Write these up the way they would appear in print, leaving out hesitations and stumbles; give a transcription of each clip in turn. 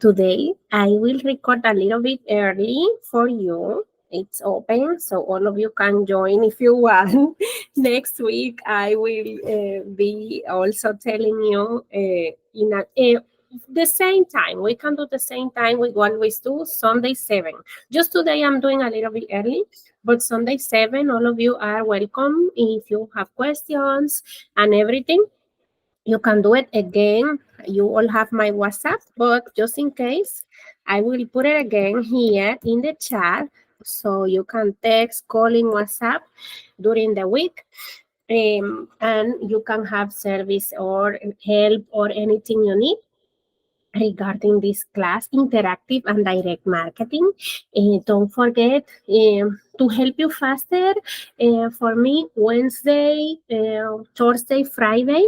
Today, I will record a little bit early for you. It's open, so all of you can join if you want. Next week, I will be also telling you the same time. We can do the same time we always do, Sunday 7. Just today, I'm doing a little bit early, but Sunday 7, all of you are welcome. If you have questions and everything, you can do it again. You all have my WhatsApp, but just in case, I will put it again here in the chat so you can text, call in WhatsApp during the week. And you can have service or help or anything you need regarding this class, interactive and direct marketing. Don't forget to help you faster. For me, Wednesday, Thursday, Friday,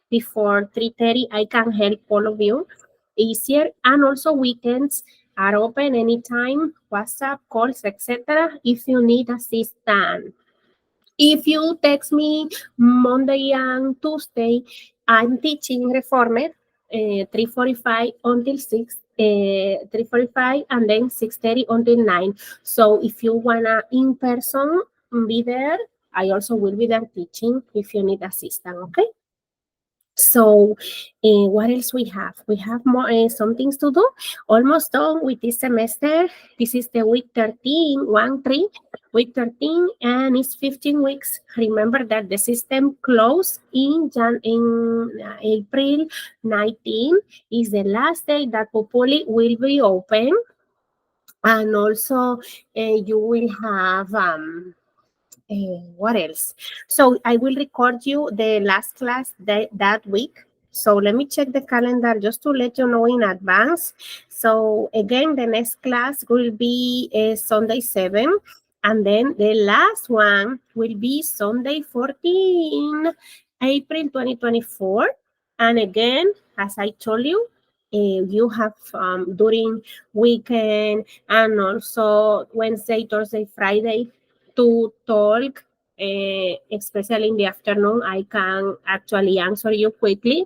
before 3:30, I can help all of you easier. And also weekends are open anytime, WhatsApp, calls, etc. if you need assistance. If you text me Monday and Tuesday, I'm teaching Reformed 3:45 until 6, 3:45, and then 6:30 until 9. So if you wanna in person be there, I also will be there teaching if you need assistance, okay? So, what else we have? We have more some things to do. Almost done with this semester. This is the week 13, 1-3, week 13, and it's 15 weeks. Remember that the system closed in April 19 is the last day that Populi will be open. And also, you will have what else? So I will record you the last class that week. So let me check the calendar just to let you know in advance. So again, the next class will be Sunday 7. And then the last one will be Sunday 14, April 2024. And again, as I told you, you have during weekend and also Wednesday, Thursday, Friday to talk, especially in the afternoon. I can actually answer you quickly.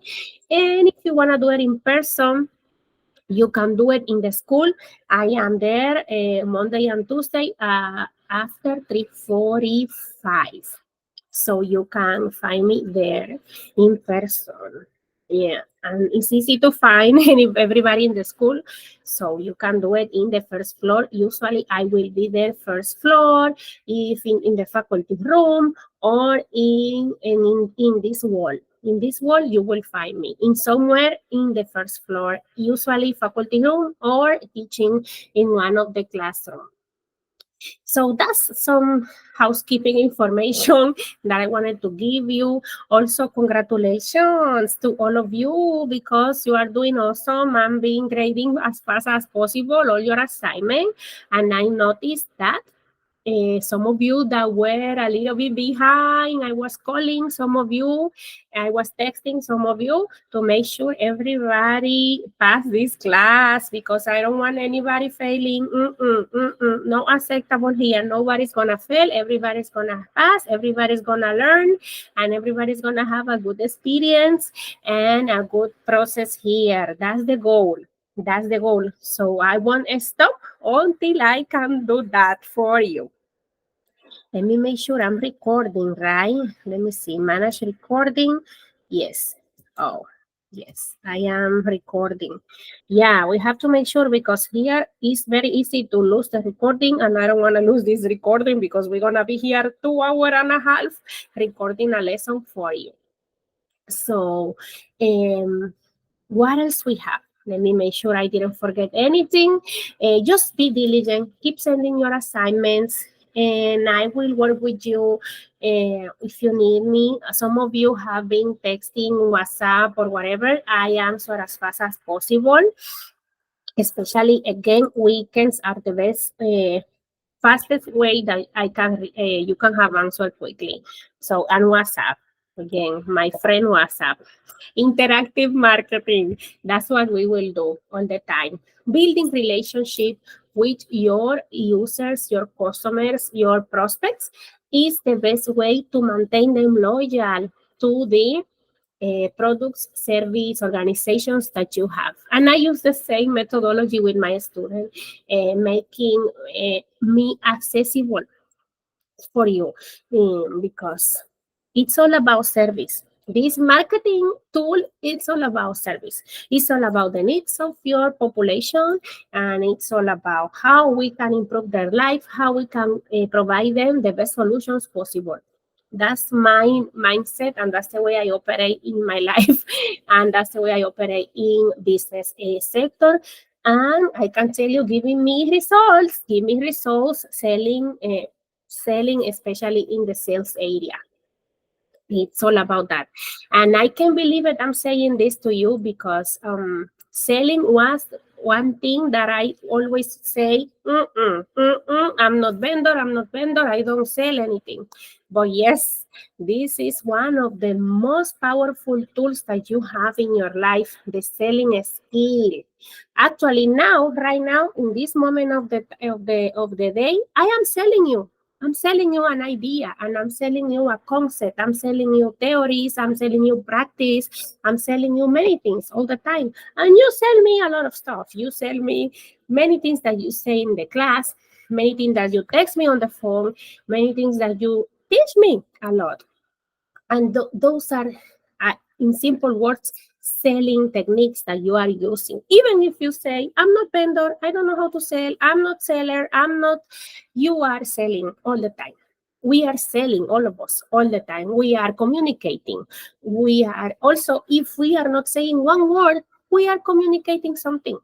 And if you want to do it in person, you can do it in the school. I am there Monday and Tuesday after 3:45. So you can find me there in person. Yeah, and it's easy to find everybody in the school. So you can do it in the first floor. Usually I will be there first floor, if in the faculty room or in this wall. In this wall, you will find me in somewhere in the first floor, usually faculty room or teaching in one of the classrooms. So that's some housekeeping information that I wanted to give you. Also, congratulations to all of you because you are doing awesome and being grading as fast as possible all your assignment. And I noticed that some of you that were a little bit behind, I was calling some of you, I was texting some of you to make sure everybody passed this class because I don't want anybody failing. No acceptable here. Nobody's gonna fail. Everybody's gonna pass. Everybody's gonna learn, and everybody's gonna have a good experience and a good process here. That's the goal. That's the goal. So I won't stop until I can do that for you. Let me make sure I'm recording, right? Let me see, manage recording. Yes. Oh, yes, I am recording. Yeah, we have to make sure because here it's very easy to lose the recording and I don't want to lose this recording because we're going to be here 2.5 hours recording a lesson for you. So, what else we have? Let me make sure I didn't forget anything. Just be diligent. Keep sending your assignments, and I will work with you if you need me. Some of you have been texting WhatsApp or whatever. I answer as fast as possible. Especially, again, weekends are the best, fastest way that you can have answer quickly. So, and WhatsApp. Again, my friend WhatsApp. Interactive marketing. That's what we will do all the time. Building relationship with your users, your customers, your prospects is the best way to maintain them loyal to the products, service, organizations that you have. And I use the same methodology with my students, making me accessible for you, because it's all about service. This marketing tool, it's all about service. It's all about the needs of your population, and it's all about how we can improve their life, how we can provide them the best solutions possible. That's my mindset, and that's the way I operate in my life, and that's the way I operate in business sector. And I can tell you, give me results selling, especially in the sales area. It's all about that. And I can believe it. I'm saying this to you because selling was one thing that I always say, I'm not vendor, I don't sell anything. But yes, this is one of the most powerful tools that you have in your life, the selling skill. Actually, right now, in this moment of the day, I am selling you. I'm selling you an idea, and I'm selling you a concept. I'm selling you theories. I'm selling you practice. I'm selling you many things all the time. And you sell me a lot of stuff. You sell me many things that you say in the class, many things that you text me on the phone, many things that you teach me a lot. And those are, in simple words, selling techniques that you are using. Even if you say, I'm not vendor, I don't know how to sell, I'm not seller, you are selling all the time. We are selling, all of us, all the time. We are communicating. We are also, if we are not saying one word, we are communicating something,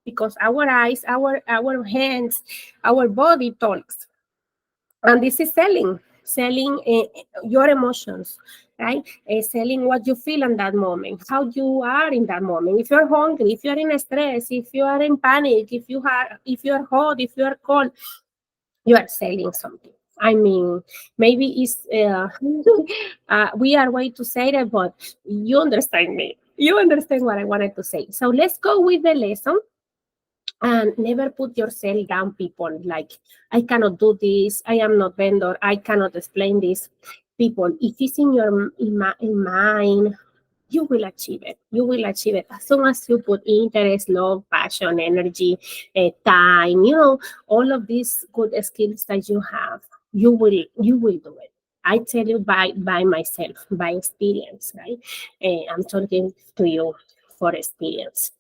because our eyes, our hands, our body talks. And this is selling your emotions, right? Selling what you feel in that moment, how you are in that moment. If you're hungry, if you're in stress, if you are in panic, if you are hot, if you are cold, you are selling something. I mean, maybe it's we are way to say that, but you understand me. You understand what I wanted to say. So let's go with the lesson. And never put yourself down, people. Like, I cannot do this, I am not vendor, I cannot explain this. People, if it's in your in mind, you will achieve it. You will achieve it as soon as you put interest, love, passion, energy, time, all of these good skills that you have. You will do it. I tell you, by myself, by experience, right? I'm talking to you for experience.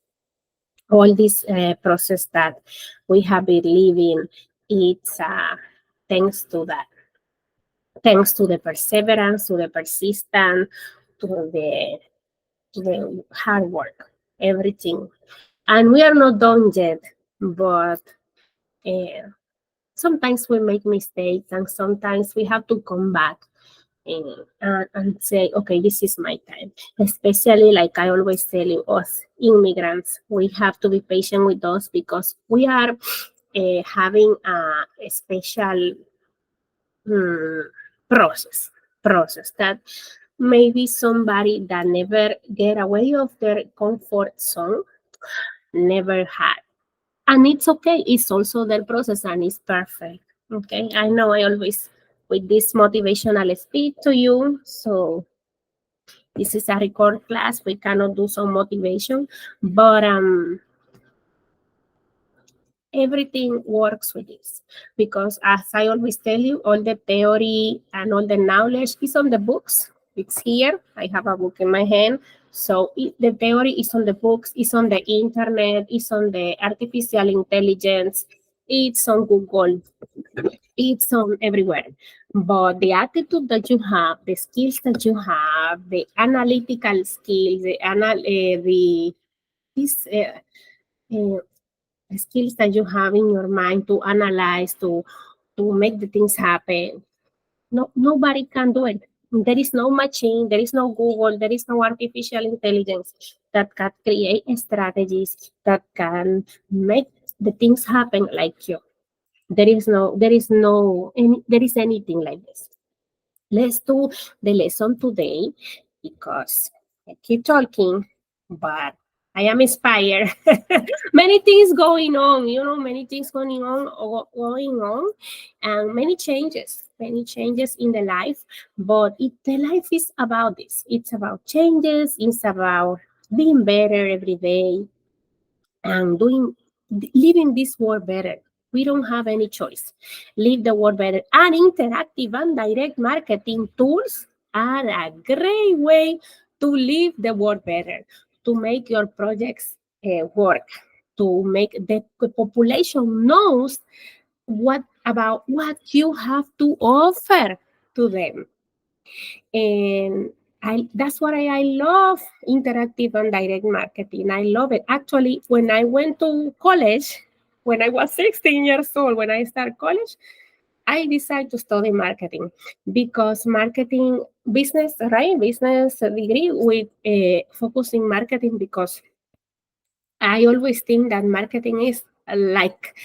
All this process that we have been living, it's thanks to that, thanks to the perseverance, to the persistence, to the hard work, everything. And we are not done yet, but uh, sometimes we make mistakes, and sometimes we have to come back and say, okay, this is my time. Especially, like I always tell you, us immigrants, we have to be patient with us, because we are having a special um, process that maybe somebody that never get away of their comfort zone never had. And it's okay. It's also their process, and it's perfect. Okay. I know I always with this motivational speech to you. So this is a record class. We cannot do some motivation, but everything works with this, because as I always tell you, all the theory and all the knowledge is on the books. It's here. I have a book in my hand. So the theory is on the books, it's on the internet, it's on the artificial intelligence, it's on Google, it's on everywhere. But the attitude that you have, the skills that you have, the analytical skills, these uh, skills that you have in your mind to analyze, to make the things happen. No, nobody can do it. There is no machine, there is no Google, there is no artificial intelligence that can create strategies that can make the things happen like you. There is anything like this. Let's do the lesson today, because I keep talking, but I am inspired. Many things going on, many things going on, and many changes. many changes in the life, but the life is about this. It's about changes. It's about being better every day and living this world better. We don't have any choice. Live the world better. And interactive and direct marketing tools are a great way to live the world better, to make your projects work, to make the population knows what you have to offer to them. And that's what I love interactive and direct marketing. I love it. Actually, when I went to college, when I was 16 years old, when I started college, I decided to study marketing because marketing business, right? Business degree with focusing marketing because I always think that marketing is like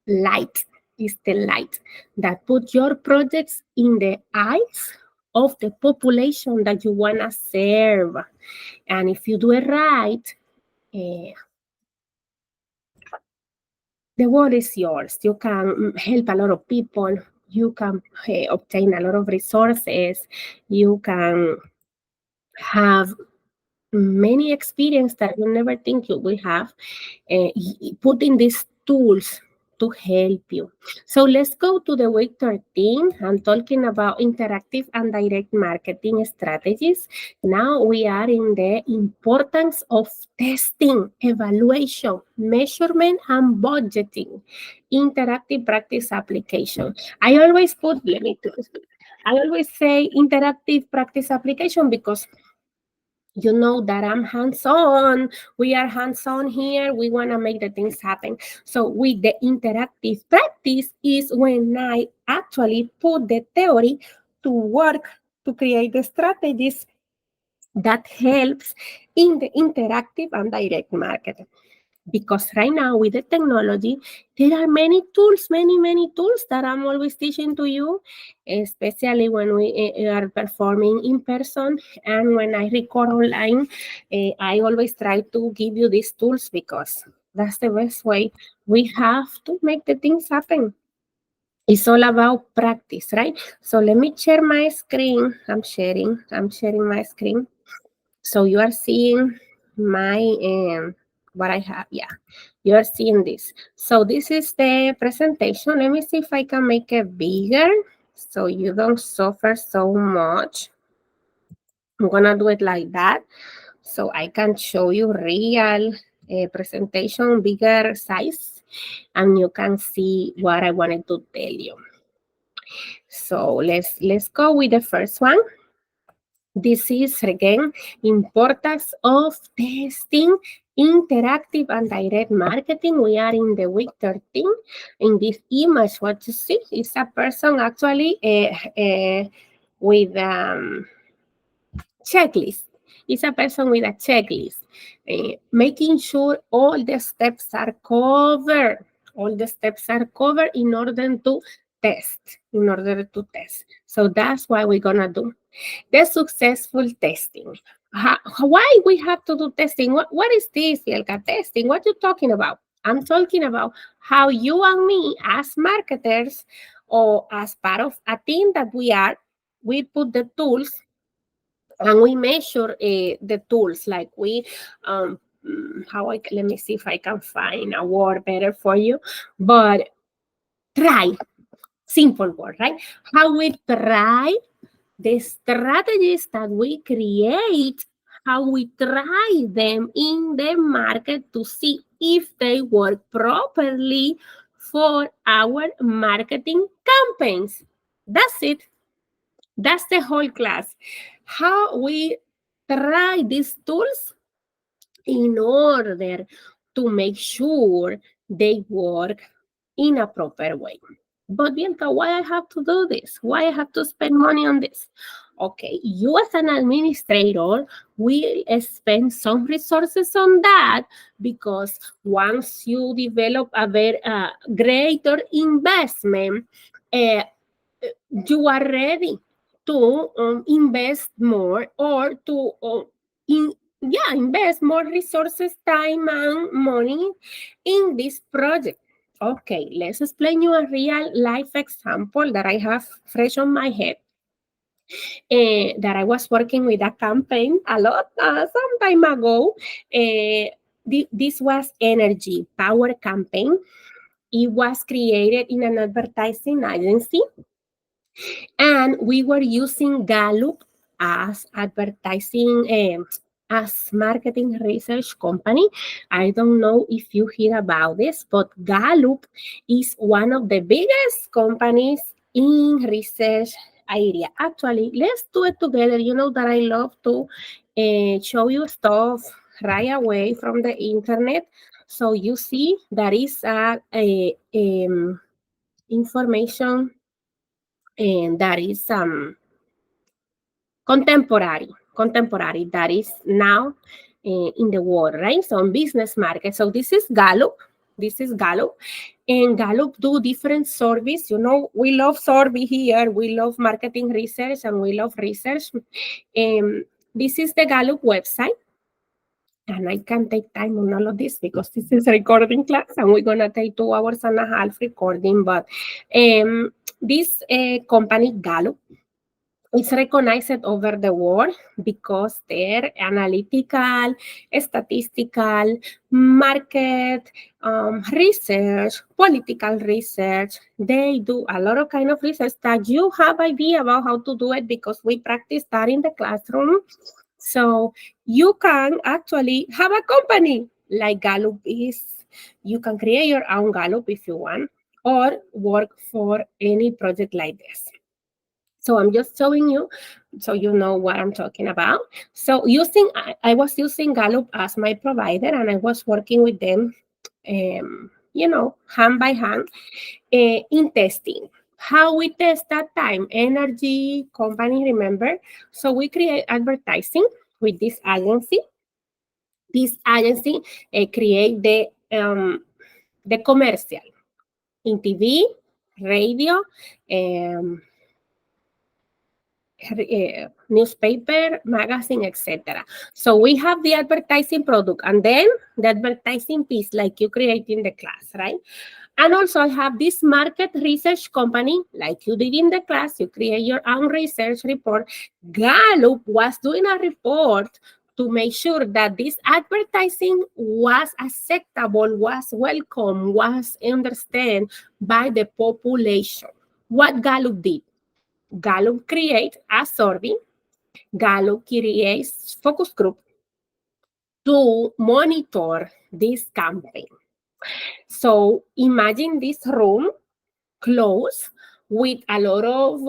light, is the light that put your projects in the eyes of the population that you want to serve. And if you do it right, uh, the world is yours. You can help a lot of people. You can obtain a lot of resources. You can have many experience that you never think you will have, putting these tools to help you. So let's go to the week 13 and talking about interactive and direct marketing strategies. Now we are in the importance of testing, evaluation, measurement, and budgeting. Interactive practice application. I always I always say interactive practice application because you know that I'm hands-on. We are hands-on here. We want to make the things happen. So with the interactive practice is when I actually put the theory to work to create the strategies that helps in the interactive and direct marketing. Because right now with the technology, there are many tools, many tools that I'm always teaching to you, especially when we are performing in person and when I record online. I always try to give you these tools because that's the best way. We have to make the things happen. It's all about practice, right? So let me share my screen. I'm sharing my screen. So you are seeing my what I have. Yeah, you are seeing this. So this is the presentation. Let me see if I can make it bigger so you don't suffer so much. I'm gonna do it like that so I can show you real presentation, bigger size, and you can see what I wanted to tell you. So let's go with the first one. This is again importance of testing, interactive and direct marketing. We are in the week 13. In this image, what you see is a person actually with checklist. It's a person with a checklist, making sure all the steps are covered. All the steps are covered in order to test. In order to test. So that's what we're gonna do. The successful testing. Why we have to do testing? What is this, Bielka? Testing? What you talking about? I'm talking about how you and me as marketers or as part of a team that we are, we put the tools and we measure the tools like we let me see if I can find a word better for you, but try, simple word, right? How we try the strategies that we create, how we try them in the market to see if they work properly for our marketing campaigns. That's it. That's the whole class. How we try these tools in order to make sure they work in a proper way. But Bianca, why I have to do this? Why I have to spend money on this? Okay, you as an administrator will spend some resources on that because once you develop a very greater investment, uh, you are ready to invest more or to invest more resources, time, and money in this project. Okay, let's explain you a real life example that I have fresh on my head. That I was working with a campaign a lot some time ago. This was energy power campaign. It was created in an advertising agency, and we were using Gallup as advertising as marketing research company. I don't know if you hear about this, but Gallup is one of the biggest companies in research area. Actually, let's do it together. You know that I love to show you stuff right away from the internet. So you see that is a information, and that is contemporary that is now in the world, right? So on business market. So this is Gallup. And Gallup do different surveys. You know, we love survey here. We love marketing research, and we love research. This is the Gallup website. And I can take time on all of this because this is a recording class, and we're going to take 2.5 hours recording. But this company, Gallup, it's recognized over the world because their analytical, statistical, market research, political research, they do a lot of kind of research that you have idea about how to do it because we practice that in the classroom. So you can actually have a company like Gallup is. You can create your own Gallup if you want, or work for any project like this. So I'm just showing you so you know what I'm talking about. So I was using Gallup as my provider, and I was working with them, hand by hand in testing. How we test that time? Energy company, remember? So we create advertising with this agency. This agency create the commercial in TV, radio, newspaper, magazine, etc. So we have the advertising product, and then the advertising piece like you create in the class, right? And also I have this market research company like you did in the class. You create your own research report. Gallup was doing a report to make sure that this advertising was acceptable, was welcome, was understood by the population. What Gallup did? Gallup creates a survey. Gallup creates focus group to monitor this campaign. So imagine this room closed with a lot of,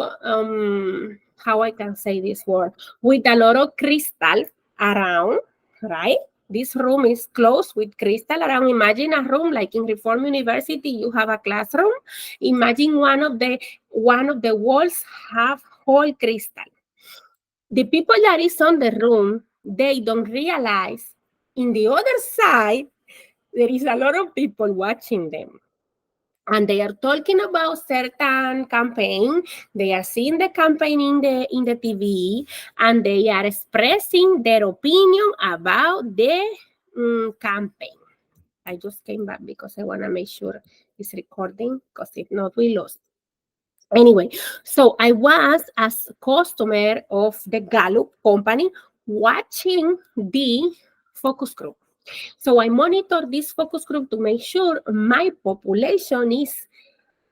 how I can say this word, with a lot of crystal around, right? This room is closed with crystal around. Imagine a room like in Reform University, you have a classroom. Imagine one of the walls have whole crystal. The people that is on the room, they don't realize in the other side, there is a lot of people watching them. And they are talking about certain campaign. They are seeing the campaign in the TV, and they are expressing their opinion about the campaign. I just came back because I want to make sure it's recording, because if not, we lost. Anyway, so I was as customer of the Gallup company watching the focus group. So I monitor this focus group to make sure my population is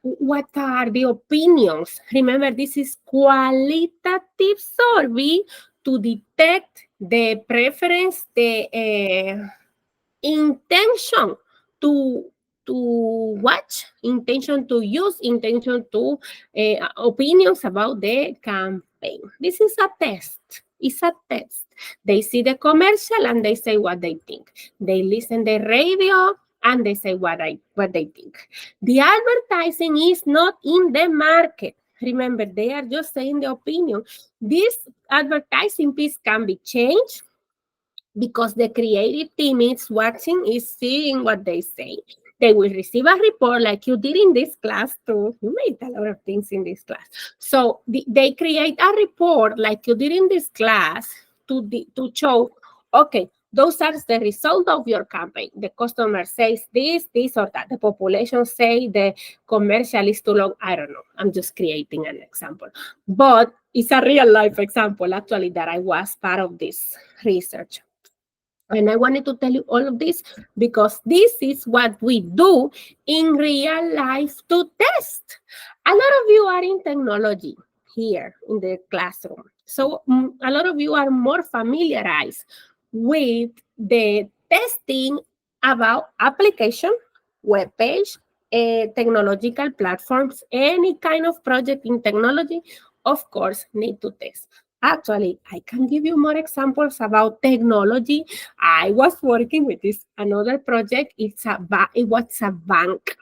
what are the opinions. Remember, this is qualitative survey to detect the preference, the intention to watch, intention to use, intention to opinions about the campaign. This is a test. It's a test. They see the commercial and they say what they think. They listen the radio and they say what they think. The advertising is not in the market. Remember, they are just saying the opinion. This advertising piece can be changed because the creative team is watching, is seeing what they say. They will receive a report like you did in this class too. You made a lot of things in this class. So they create a report like you did in this class to show, okay, Those are the result of your campaign. The customer says this or that. The population say the commercial is too long. I don't know. I'm just creating an example. But it's a real life example, actually, that I was part of this research. And I wanted to tell you all of this because this is what we do in real life to test. A lot of you are in technology here in the classroom. So a lot of you are more familiarized with the testing about application, web page, technological platforms, any kind of project in technology, of course, need to test. Actually, I can give you more examples about technology. I was working with this another project. It was a bank.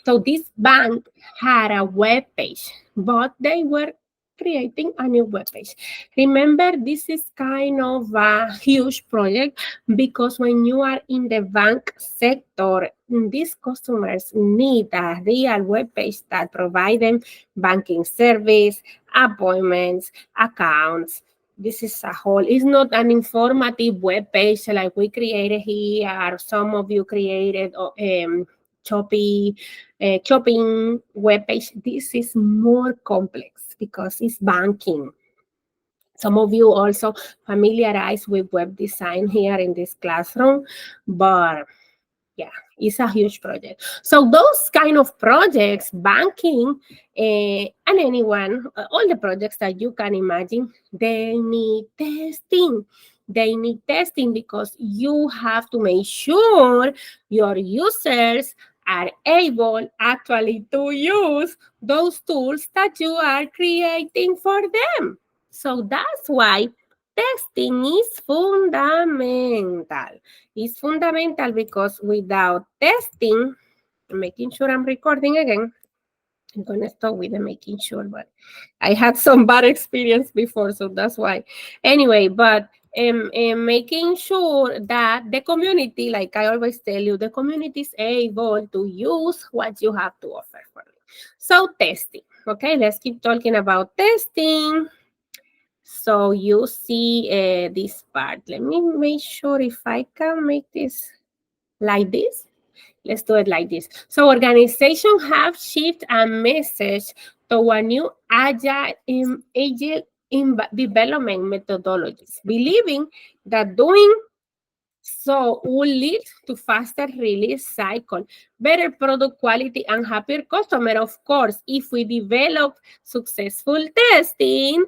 So this bank had a web page, but they were creating a new web page. Remember, this is kind of a huge project because when you are in the bank sector, these customers need a real web page that provide them banking service, appointments, accounts. This is a whole, it's not an informative web page like we created here, or some of you created shopping web page. This is more complex because it's banking. Some of you also familiarize with web design here in this classroom, but yeah, it's a huge project. So those kind of projects, banking, and anyone, all the projects that you can imagine, they need testing. They need testing because you have to make sure your users are able actually to use those tools that you are creating for them. So that's why testing is fundamental. It's fundamental because without testing, making sure I'm recording again, I'm going to start with the making sure, but I had some bad experience before, so that's why. Anyway, but making sure that the community, like I always tell you, the community is able to use what you have to offer for them. So testing, okay, let's keep talking about testing. So you see this part. Let me make sure if I can make this like this. Let's do it like this. So organizations have shifted a message toward new agile development methodologies, believing that doing so will lead to faster release cycle, better product quality, and happier customer. Of course, if we develop successful testing,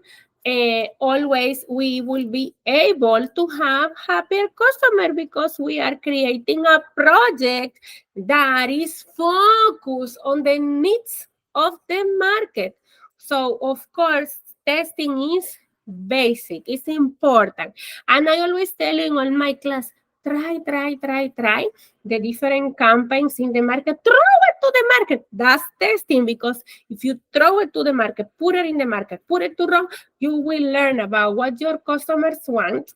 always we will be able to have happier customer because we are creating a project that is focused on the needs of the market. So, of course, testing is basic, it's important. And I always tell in all my class, try the different campaigns in the market. Throw it to the market. That's testing because if you throw it to the market, put it in the market, put it to run, you will learn about what your customers want,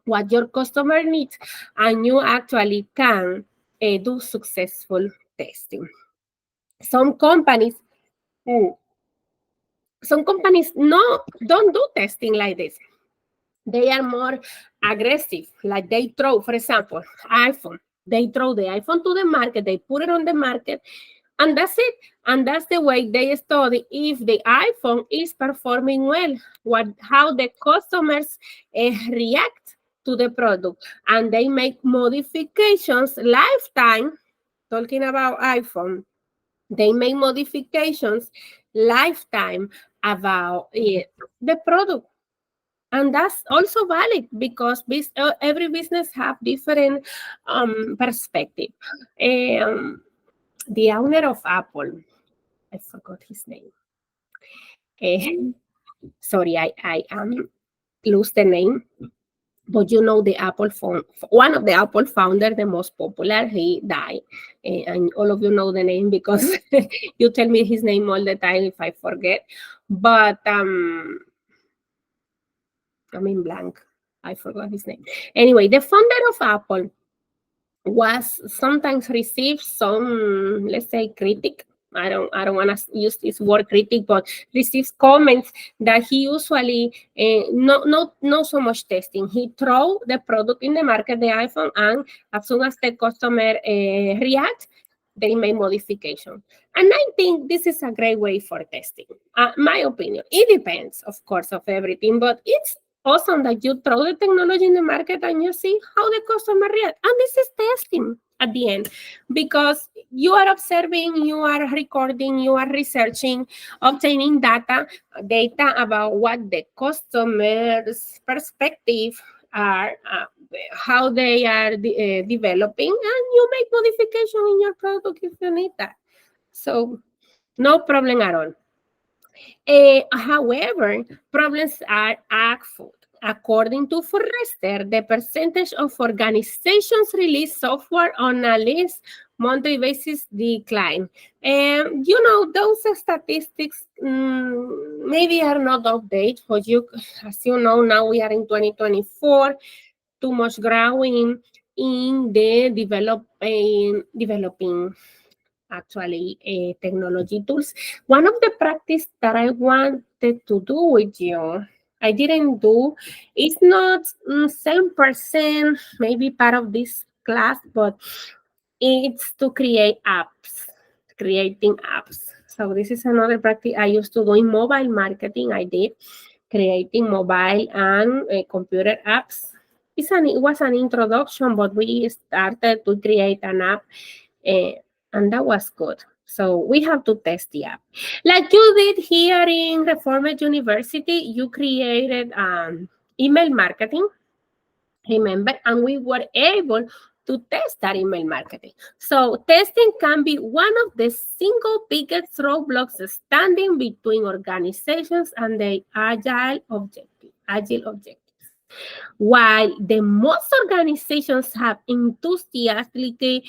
what your customer needs, and you actually can do successful testing. Some companies, mm, some companies don't do testing like this. They are more aggressive. Like they throw, for example, iPhone. They throw the iPhone to the market, they put it on the market, and that's it. And that's the way they study if the iPhone is performing well, how the customers react to the product. And they make modifications lifetime, talking about iPhone, they make modifications lifetime about the product. And that's also valid because every business have different perspective. The owner of Apple, I forgot his name. Eh, sorry, I lose the name. But you know the Apple phone, one of the Apple founder, the most popular, he died. And all of you know the name because you tell me his name all the time if I forget. But I'm in blank. I forgot his name. Anyway, the founder of Apple was sometimes received some, let's say, critic I don't want to use this word critic, but receives comments that he usually not so much testing. He throw the product in the market, the iPhone, and as soon as the customer react, they make modification. And I think this is a great way for testing. My opinion. It depends, of course, of everything, but it's awesome that you throw the technology in the market and you see how the customer react. And this is testing at the end, because you are observing, you are recording, you are researching, obtaining data about what the customer's perspective are, how they are developing, and you make modification in your product if you need that. So no problem at all. However, problems are afoot. According to Forrester, the percentage of organizations release software on a least monthly basis decline. And those statistics maybe are not updated for you. As you know, now we are in 2024, too much growing in the developing actually technology tools. One of the practice that I wanted to do with you, I didn't do, it's not 7% maybe part of this class, but it's to create apps, creating apps. So this is another practice I used to do in mobile marketing. I did creating mobile and computer apps. It was an introduction, but we started to create an app, uh, and that was good. So we have to test the app. Like you did here in Reformed University, you created email marketing, remember, and we were able to test that email marketing. So testing can be one of the single biggest roadblocks standing between organizations and the agile objectives. While the most organizations have enthusiastically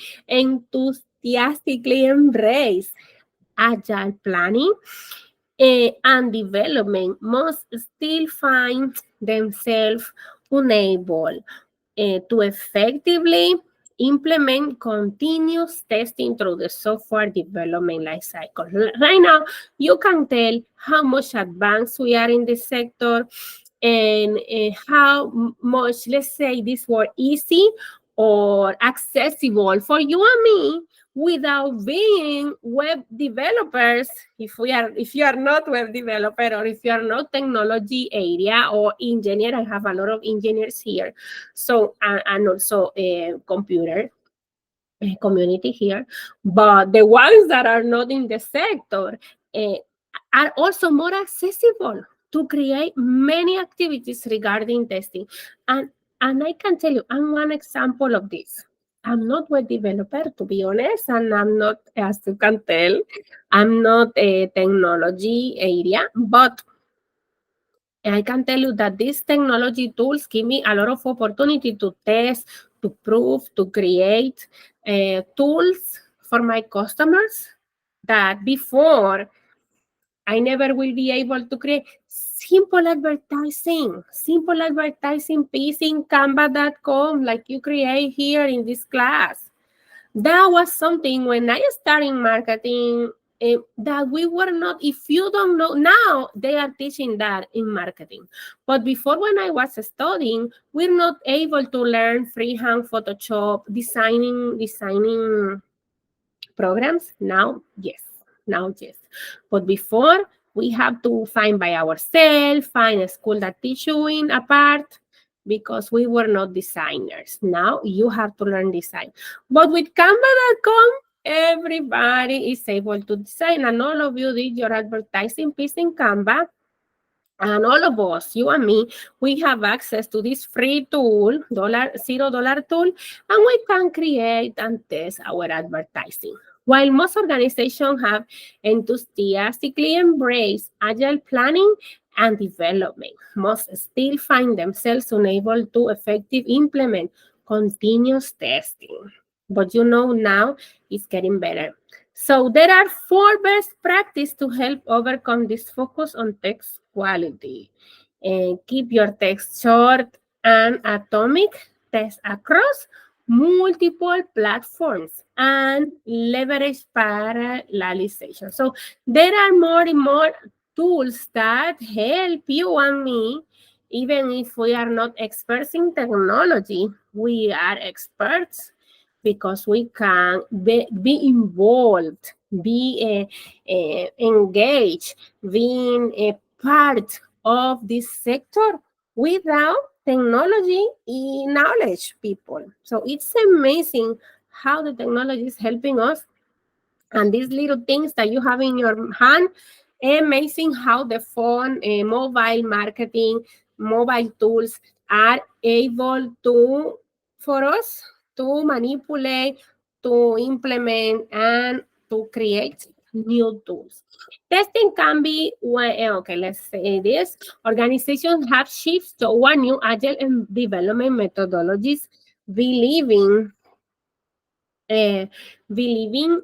embraced agile planning and development, must still find themselves unable to effectively implement continuous testing through the software development lifecycle. Right now, you can tell how much advanced we are in this sector, and how much, let's say this word, easy or accessible for you and me without being web developers. If you are not web developer, or if you are not technology area or engineer, I have a lot of engineers here, so and also computer community here, but the ones that are not in the sector are also more accessible to create many activities regarding testing. And I can tell you, I'm one example of this. I'm not web developer, to be honest, and I'm not, as you can tell, I'm not a technology area, but I can tell you that these technology tools give me a lot of opportunity to test, to prove, to create tools for my customers that before I never will be able to create. Simple advertising piece in canva.com like you create here in this class. That was something when I started marketing that we were not, if you don't know, now they are teaching that in marketing. But before, when I was studying, we're not able to learn freehand Photoshop, designing programs. Now, yes. But before, we have to find by ourselves, find a school that teach you in a part, because we were not designers. Now you have to learn design. But with Canva.com, everybody is able to design, and all of you did your advertising piece in Canva. And all of us, you and me, we have access to this free tool, $0 tool, and we can create and test our advertising. While most organizations have enthusiastically embraced agile planning and development, most still find themselves unable to effectively implement continuous testing. But now it's getting better. So there are 4 best practices to help overcome this focus on text quality. And keep your text short and atomic. Test across multiple platforms and leverage parallelization. So there are more and more tools that help you and me, even if we are not experts in technology, we are experts because we can be involved, be engaged, being a part of this sector without technology knowledge people. So it's amazing how the technology is helping us, and these little things that you have in your hand, amazing how the phone, mobile marketing, mobile tools are able to, for us, to manipulate, to implement, and to create new tools. Testing can be, okay, let's say this. Organizations have shifted toward new agile and development methodologies, believing, uh, believing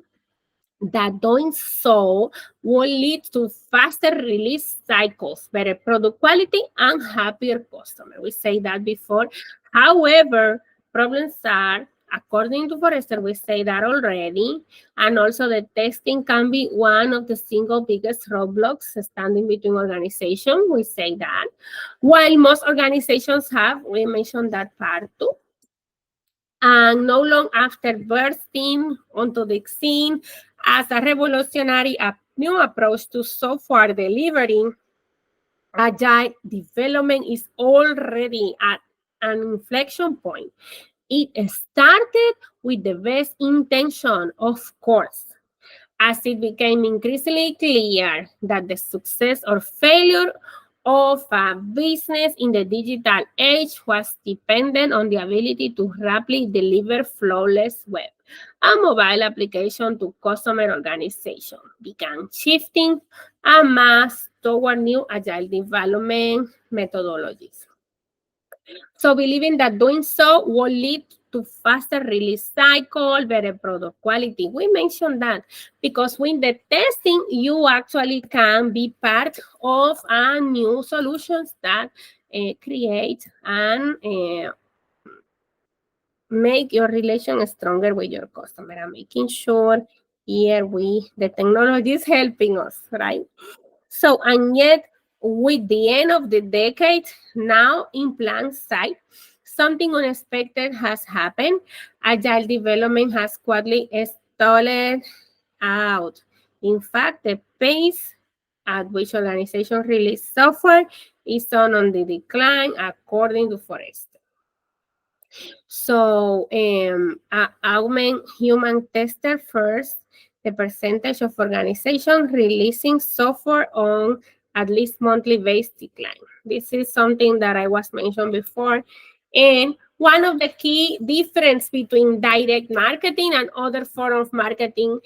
that doing so will lead to faster release cycles, better product quality, and happier customer. We say that before. However, problems are, according to Forrester, we say that already, and also the testing can be one of the single biggest roadblocks standing between organizations. We say that. While most organizations have, we mentioned that part too, and no long after bursting onto the scene as a revolutionary new approach to software delivery, agile development is already at an inflection point. It started with the best intention, of course, as it became increasingly clear that the success or failure of a business in the digital age was dependent on the ability to rapidly deliver flawless web and mobile application to customer organization, began shifting en masse toward new agile development methodologies. So believing that doing so will lead to faster release cycle, better product quality. We mentioned that because with the testing, you actually can be part of a new solutions that create and make your relation stronger with your customer and making sure here the technology is helping us, right? So, and yet, with the end of the decade now in plain sight, something unexpected has happened. Agile development has quietly stalled out. In fact, the pace at which organizations release software is on the decline, according to Forrester. So, augment human tester first, the percentage of organizations releasing software on at least monthly basis decline. This is something that I was mentioned before. And one of the key difference between direct marketing and other form of marketing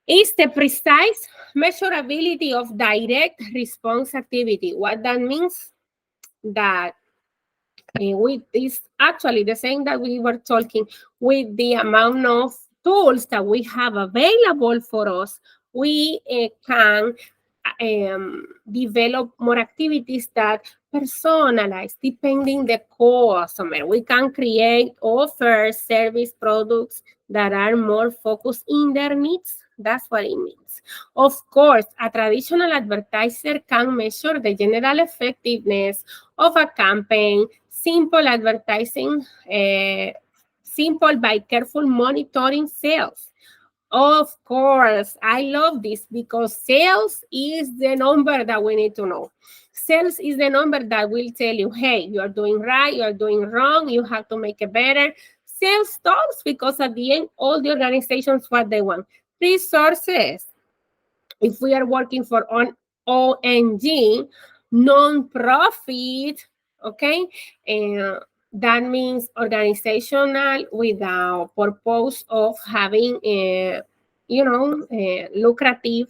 is the precise measurability of direct response activity. What that means that with this actually the same that we were talking, with the amount of tools that we have available for us, we can develop more activities that personalize depending the customer. We can create offers, service, products that are more focused in their needs. That's what it means. Of course, a traditional advertiser can measure the general effectiveness of a campaign. Simple advertising, simple by careful monitoring sales. Of course, I love this because sales is the number that we need to know. Sales is the number that will tell you, hey, you are doing right, you are doing wrong, you have to make it better. Sales talks because at the end, all the organizations, what they want. Resources. If we are working for an ONG, non-profit, okay, that means organizational without purpose of having a, lucrative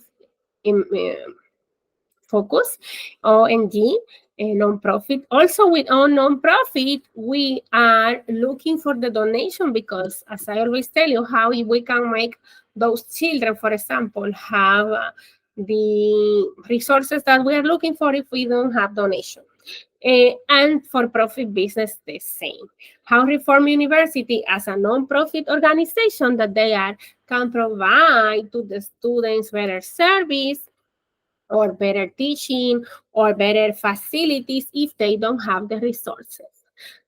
focus, ONG, a non-profit. Also with our non-profit, we are looking for the donation because, as I always tell you, how we can make those children, for example, have the resources that we are looking for if we don't have donation. And for-profit business the same. How Reform University as a non-profit organization that they are can provide to the students better service or better teaching or better facilities if they don't have the resources.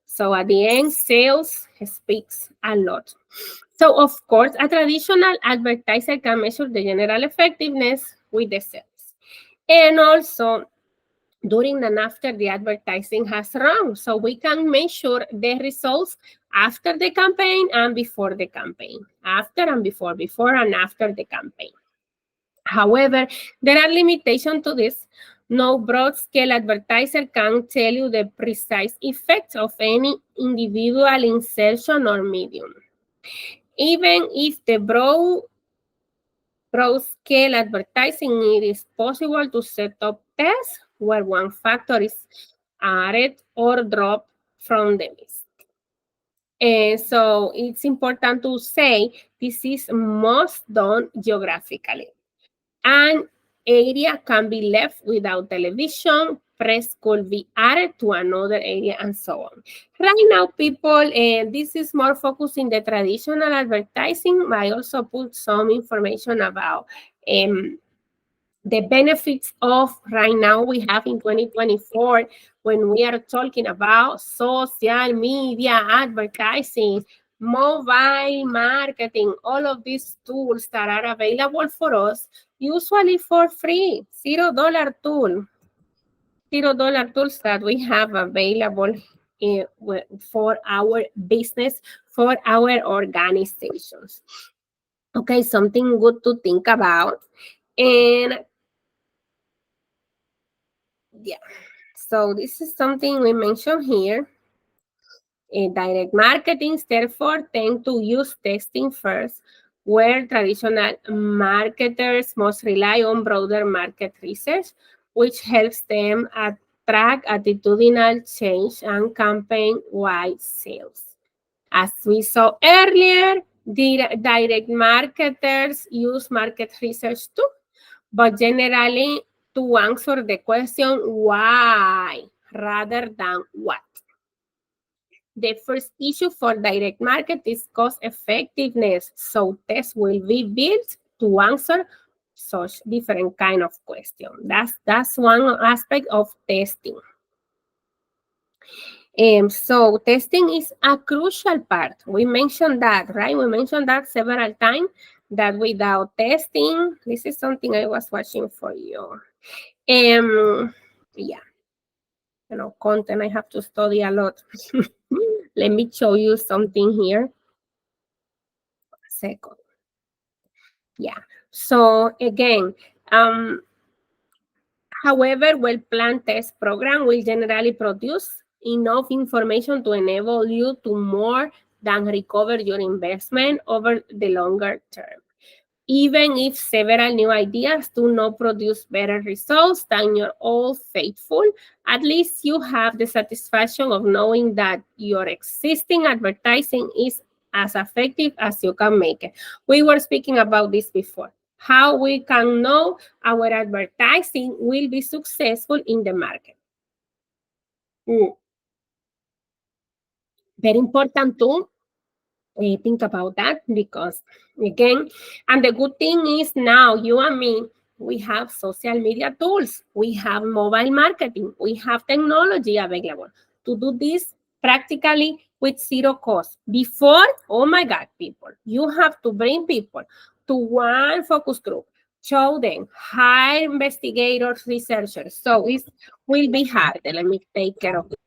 So at the end, sales speaks a lot. So of course, a traditional advertiser can measure the general effectiveness with the sales. And also, during and after the advertising has run. So we can measure the results after the campaign and before the campaign, after and before and after the campaign. However, there are limitations to this. No broad-scale advertiser can tell you the precise effects of any individual insertion or medium. Even if the broad-scale advertising, it is possible to set up tests where one factor is added or dropped from the list. And so it's important to say this is most done geographically. An area can be left without television, press could be added to another area, and so on. Right now, people, this is more focused in the traditional advertising. I also put some information about the benefits of right now we have in 2024 when we are talking about social media advertising, mobile marketing, all of these tools that are available for us, usually for free, $0 tool, $0 tools that we have available for our business, for our organizations. Okay, something good to think about. And yeah, so this is something we mentioned here. Direct marketing, therefore, tend to use testing first, where traditional marketers must rely on broader market research, which helps them track attitudinal change and campaign-wide sales. As we saw earlier, direct marketers use market research too, but generally to answer the question why rather than what. The first issue for direct market is cost effectiveness. So tests will be built to answer such different kind of question. That's one aspect of testing. So testing is a crucial part. We mentioned that, right? We mentioned that several times, that without testing, this is something I was watching for you. Yeah, content, I have to study a lot. Let me show you something here. A second. Yeah, so again, however, well-planned test program will generally produce enough information to enable you to more than recover your investment over the longer term. Even if several new ideas do not produce better results than your old faithful, at least you have the satisfaction of knowing that your existing advertising is as effective as you can make it. We were speaking about this before. How we can know our advertising will be successful in the market. Very important too. Think about that because again, and the good thing is now you and me, we have social media tools, we have mobile marketing, we have technology available to do this practically with zero cost. Before, oh my God, people, you have to bring people to one focus group, show them, hire investigators, researchers. So it will be hard. Let me take care of it.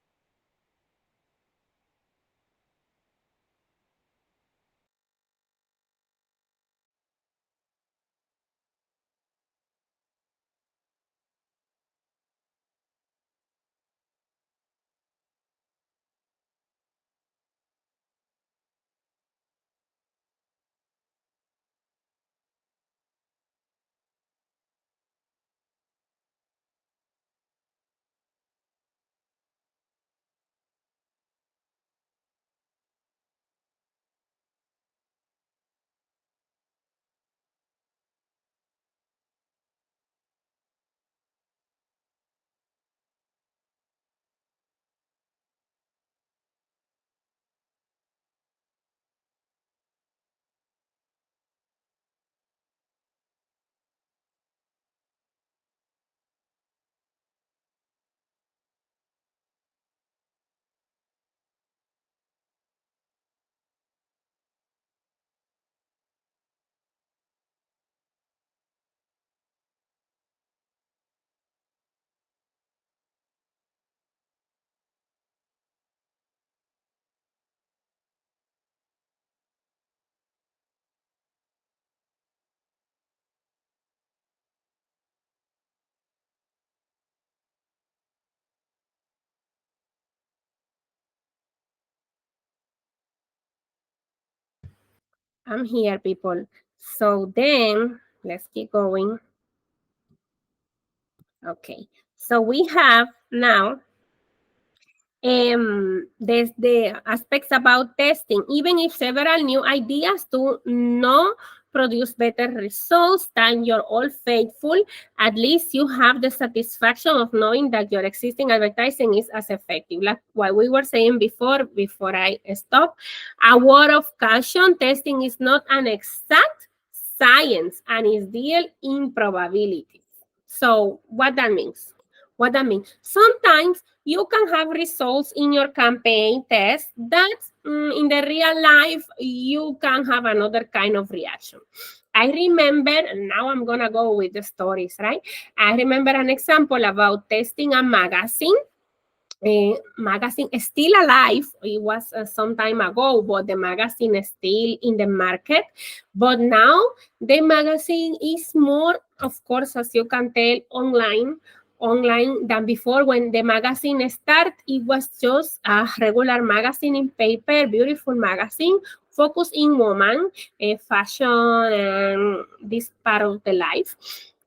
I'm here, people. So then, let's keep going. Okay, so we have now the aspects about testing. Even if several new ideas do not produce better results than your old faithful, at least you have the satisfaction of knowing that your existing advertising is as effective. Like what we were saying before I stop, a word of caution, testing is not an exact science and is deal in probabilities. So what that means? What that means? Sometimes you can have results in your campaign test that in the real life you can have another kind of reaction. I remember, and now I'm gonna go with the stories, right? I remember an example about testing a magazine is still alive. It was some time ago, but the magazine is still in the market. But now the magazine is more, of course, as you can tell, online than before. When the magazine started, it was just a regular magazine in paper, beautiful magazine, focused in woman, fashion, and this part of the life.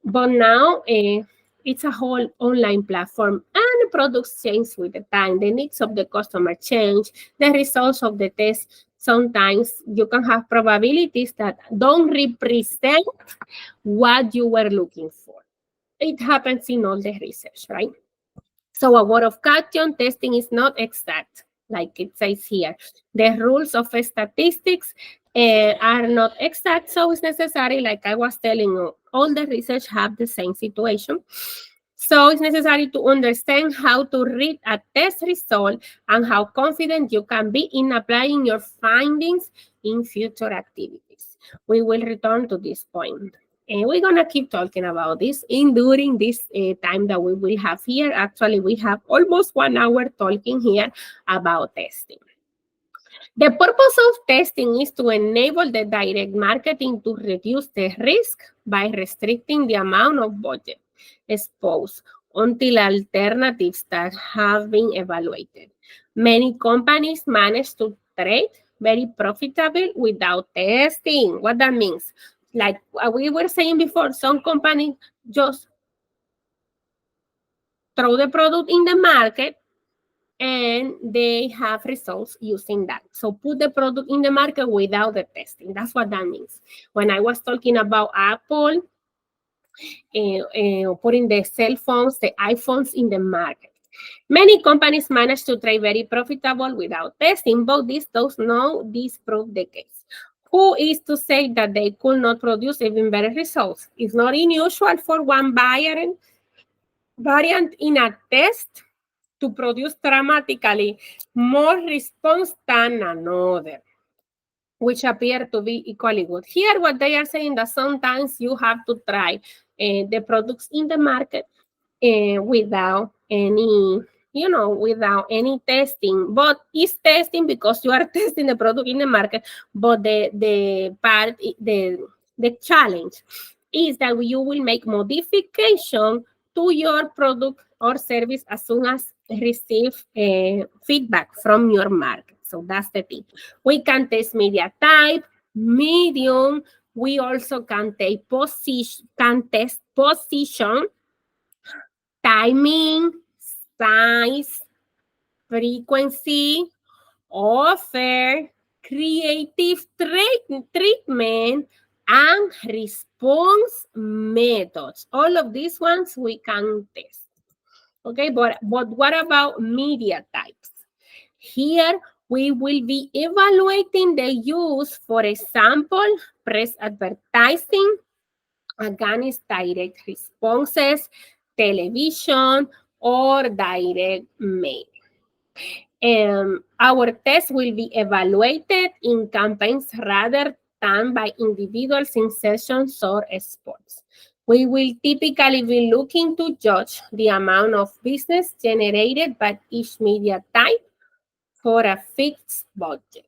But now, it's a whole online platform and the products change with the time. The needs of the customer change, the results of the test. Sometimes you can have probabilities that don't represent what you were looking for. It happens in all the research, right? So a word of caution, testing is not exact, like it says here. The rules of statistics are not exact, so it's necessary, like I was telling you, all the research have the same situation. So it's necessary to understand how to read a test result and how confident you can be in applying your findings in future activities. We will return to this point. And we're going to keep talking about this during this time that we will have here. Actually, we have almost 1 hour talking here about testing. The purpose of testing is to enable the direct marketing to reduce the risk by restricting the amount of budget exposed until alternatives that have been evaluated. Many companies manage to trade very profitable without testing. What that means? Like we were saying before, some companies just throw the product in the market and they have results using that. So put the product in the market without the testing. That's what that means. When I was talking about Apple, putting the cell phones, the iPhones in the market. Many companies manage to trade very profitable without testing, but this does not disprove the case. Who is to say that they could not produce even better results? It's not unusual for one variant in a test to produce dramatically more response than another, which appear to be equally good. Here, what they are saying that sometimes you have to try the products in the market without any, without any testing. But it's testing because you are testing the product in the market. But the challenge is that you will make modification to your product or service as soon as receive feedback from your market. So that's the thing. We can test media type, medium. We also can test position, timing, size, frequency, offer, creative treatment, and response methods. All of these ones we can test. Okay, but what about media types? Here, we will be evaluating the use, for example, press advertising, against direct responses, television, or direct mail. Our test will be evaluated in campaigns rather than by individuals in sessions or spots. We will typically be looking to judge the amount of business generated by each media type for a fixed budget.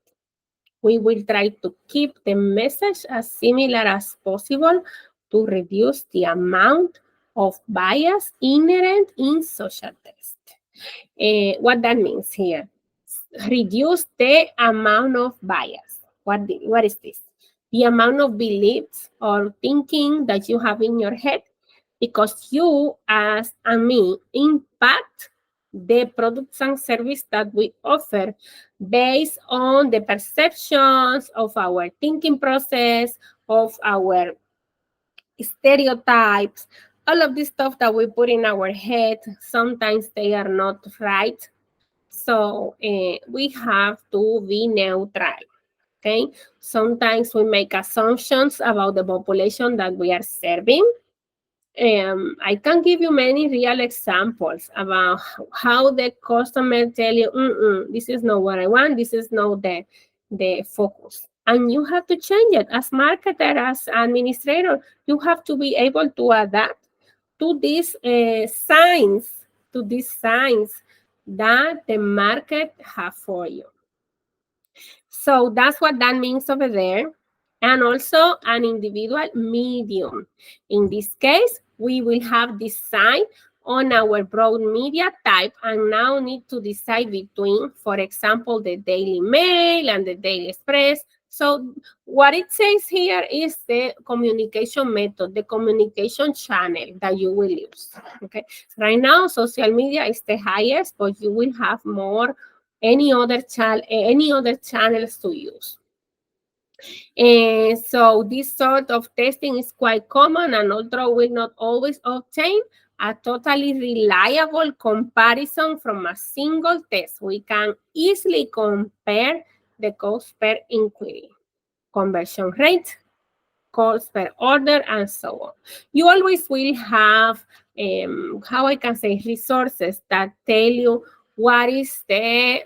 We will try to keep the message as similar as possible to reduce the amount of bias inherent in social tests. What that means here? Reduce the amount of bias. What is this? the amount of beliefs or thinking that you have in your head, because you, as and me, impact the products and service that we offer based on the perceptions of our thinking process, of our stereotypes, all of this stuff that we put in our head. Sometimes they are not right. So we have to be neutral. Okay. Sometimes we make assumptions about the population that we are serving. I can give you many real examples about how the customer tell you, this is not what I want, this is not the focus. And you have to change it. As marketer, as administrator, you have to be able to adapt to these signs that the market have for you. So that's what that means over there. And also an individual medium. In this case, we will have decide on our broad media type and now need to decide between, for example, the Daily Mail and the Daily Express. So what it says here is the communication method, the communication channel that you will use. Okay. Right now, social media is the highest, but you will have more any other channels to use. And so this sort of testing is quite common, and although will not always obtain a totally reliable comparison from a single test, we can easily compare the cost per inquiry, conversion rate, cost per order, and so on. You always will have, how I can say, resources that tell you what is the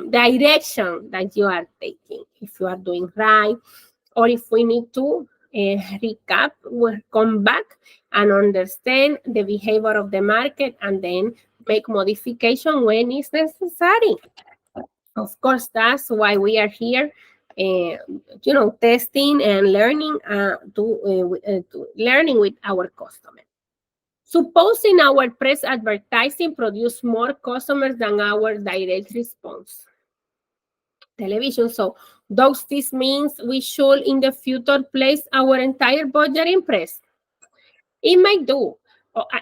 direction that you are taking, if you are doing right, or if we need to recap, we'll come back and understand the behavior of the market and then make modification when it's necessary. Of course, that's why we are here, testing and learning to learning with our customer. Supposing our press advertising produce more customers than our direct response television. So does this means we should in the future place our entire budget in press? It might do.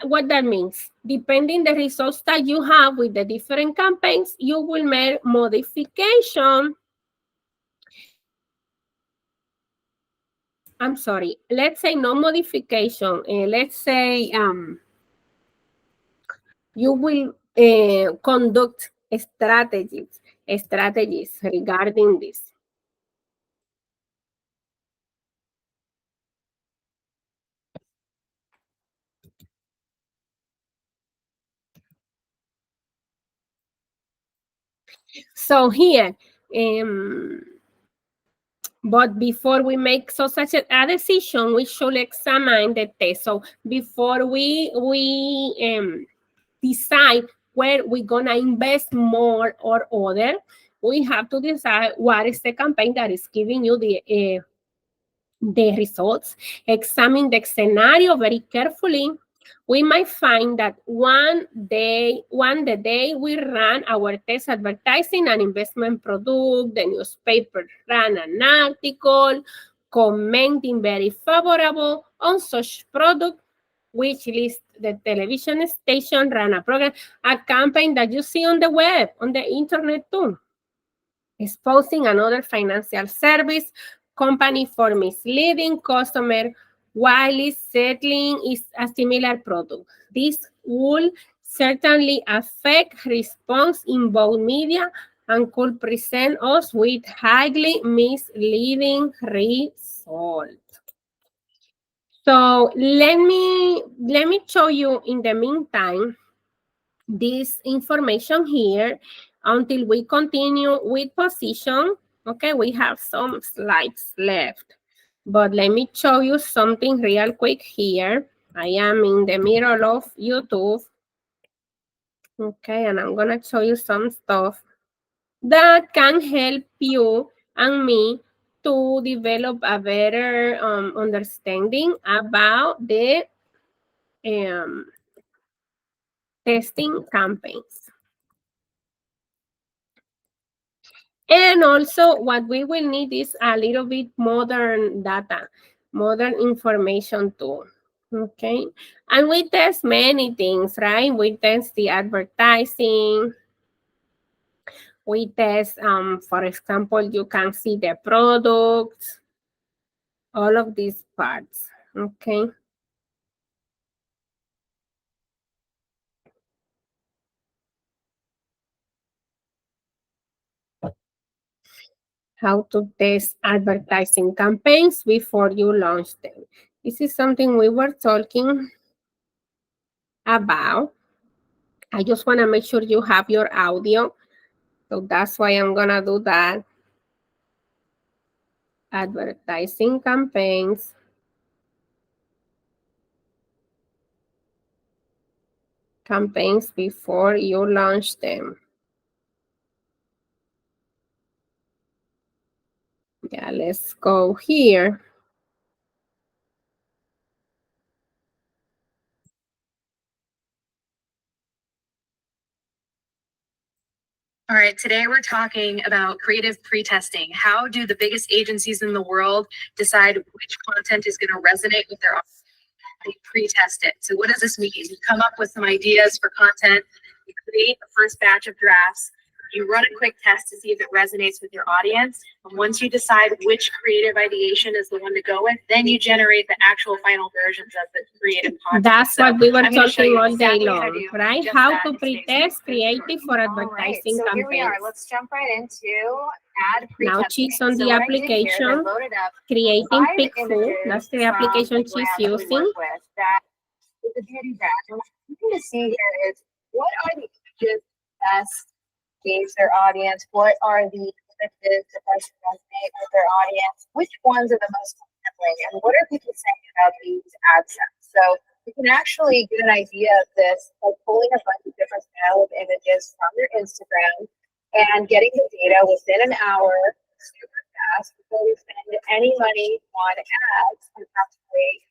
What that means, depending the results that you have with the different campaigns, you will make modification. I'm sorry, let's say no modification. Let's say you will conduct strategies regarding this. So here, but before we make such a decision, we should examine the test. So before we decide where we're gonna invest more or other, we have to decide what is the campaign that is giving you the results. Examine the scenario very carefully. We might find that one day we ran our test advertising an investment product, the newspaper ran an article commenting very favorable on such product, which list the television station ran a program, a campaign that you see on the web, on the internet too, exposing another financial service company for misleading customer while it's selling is a similar product. This will certainly affect response in both media and could present us with highly misleading results. So let me show you in the meantime this information here until we continue with position. Okay, we have some slides left, but let me show you something real quick here. I am in the middle of YouTube. Okay, and I'm gonna show you some stuff that can help you and me to develop a better understanding about the um, testing campaigns. And also what we will need is a little bit modern data, modern information too. Okay. And we test many things, right? We test the advertising. We test, for example, you can see the products, all of these parts. Okay. How to test advertising campaigns before you launch them. This is something we were talking about. I just want to make sure you have your audio. So that's why I'm going to do that. Advertising campaigns. Campaigns before you launch them. Yeah, let's go here. All right, today we're talking about creative pre-testing. How do the biggest agencies in the world decide which content is going to resonate with their audience? They pre-test it. So what does this mean? You come up with some ideas for content, you create the first batch of drafts, you run a quick test to see if it resonates with your audience. And once you decide which creative ideation is the one to go with, then you generate the actual final versions of the creative content. That's what we were talking all day long, right? How to pre-test creative for advertising so campaigns. Here we are. Let's jump right into ad pre-testing. Now she's on the application, creating Pickful. That's the application she's using. That is a beauty brand. And what I'm looking to see here is what are the images best gauge their audience? What are the images that best resonate with their audience? Which ones are the most compelling? And what are people saying about these ad sets? So you can actually get an idea of this by pulling a bunch of different style of images from your Instagram and getting the data within an hour, super fast, before we spend any money on ads and have to wait,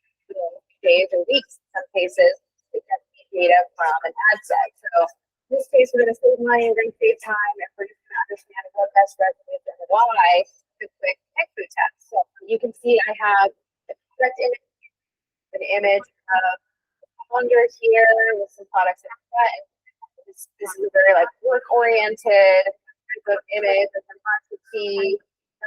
days or weeks in some cases to get the data from an ad set. So in this case, we're going to save money, we're going to save time, and we're just going to understand what best resonates and why with quick Pickful test. So you can see I have a product image, an image of a calendar here with some products in it. This is a very like work-oriented type of image with some quantity.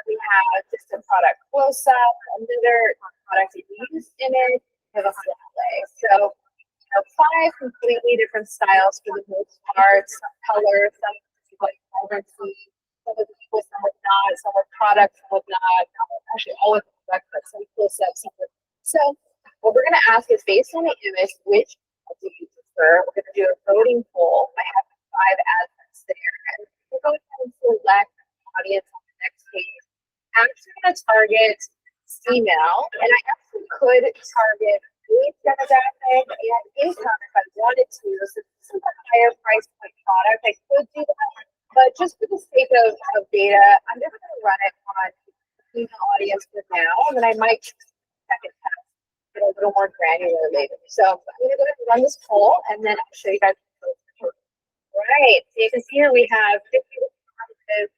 We have just a product close-up, another product use image, we have a flat lay. So 5 completely different styles for the most part. Some color, some like vibrancy, some with people, some with not, some with product, some with not. Actually, all with product, but some close-up, some with. So what we're going to ask is based on the image, which do you prefer? We're going to do a voting poll. I have 5 ads there, and we're going to select the audience on the next page. I'm actually going to target female, and I actually could target age demographic and income if I wanted to. So this is a higher price point product. I could do that, but just for the sake of data, I'm just going to run it on the female audience for now, and then I might second test get a little more granular later. So I'm going to go ahead and run this poll, and then I'll show you guys. Right. So you can see here we have 50 responses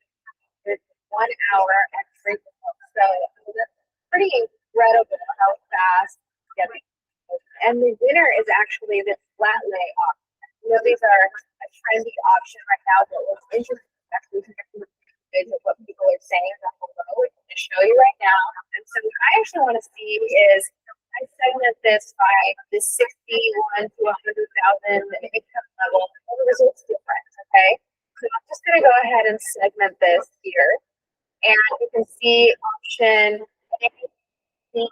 with 1 hour and 3 minutes. So that's pretty incredible how fast getting. And the winner is actually this flat lay option. You know, these are a trendy option right now, but what's interesting is actually of what people are saying down below. I'm going to show you right now. And so what I actually want to see is I segment this by the 61 to 100,000 income level. All the results different, okay? So I'm just going to go ahead and segment this here. And you can see option A, B,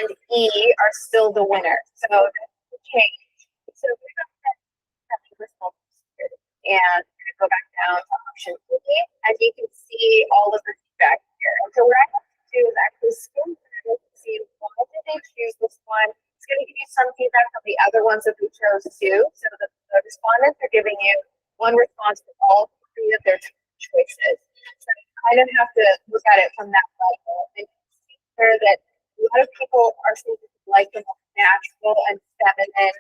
and E are still the winner. So that's change. So we're going to have results here. And we're going to go back down to option E, and you can see all of the feedback here. And so what I have to do is actually skim through to see why did they choose this one. It's going to give you some feedback from the other ones that we chose too. So the respondents are giving you one response for all 3 of their choices. So you kind of have to look at it from that level and see sure that a lot of people are saying like the more natural and feminine.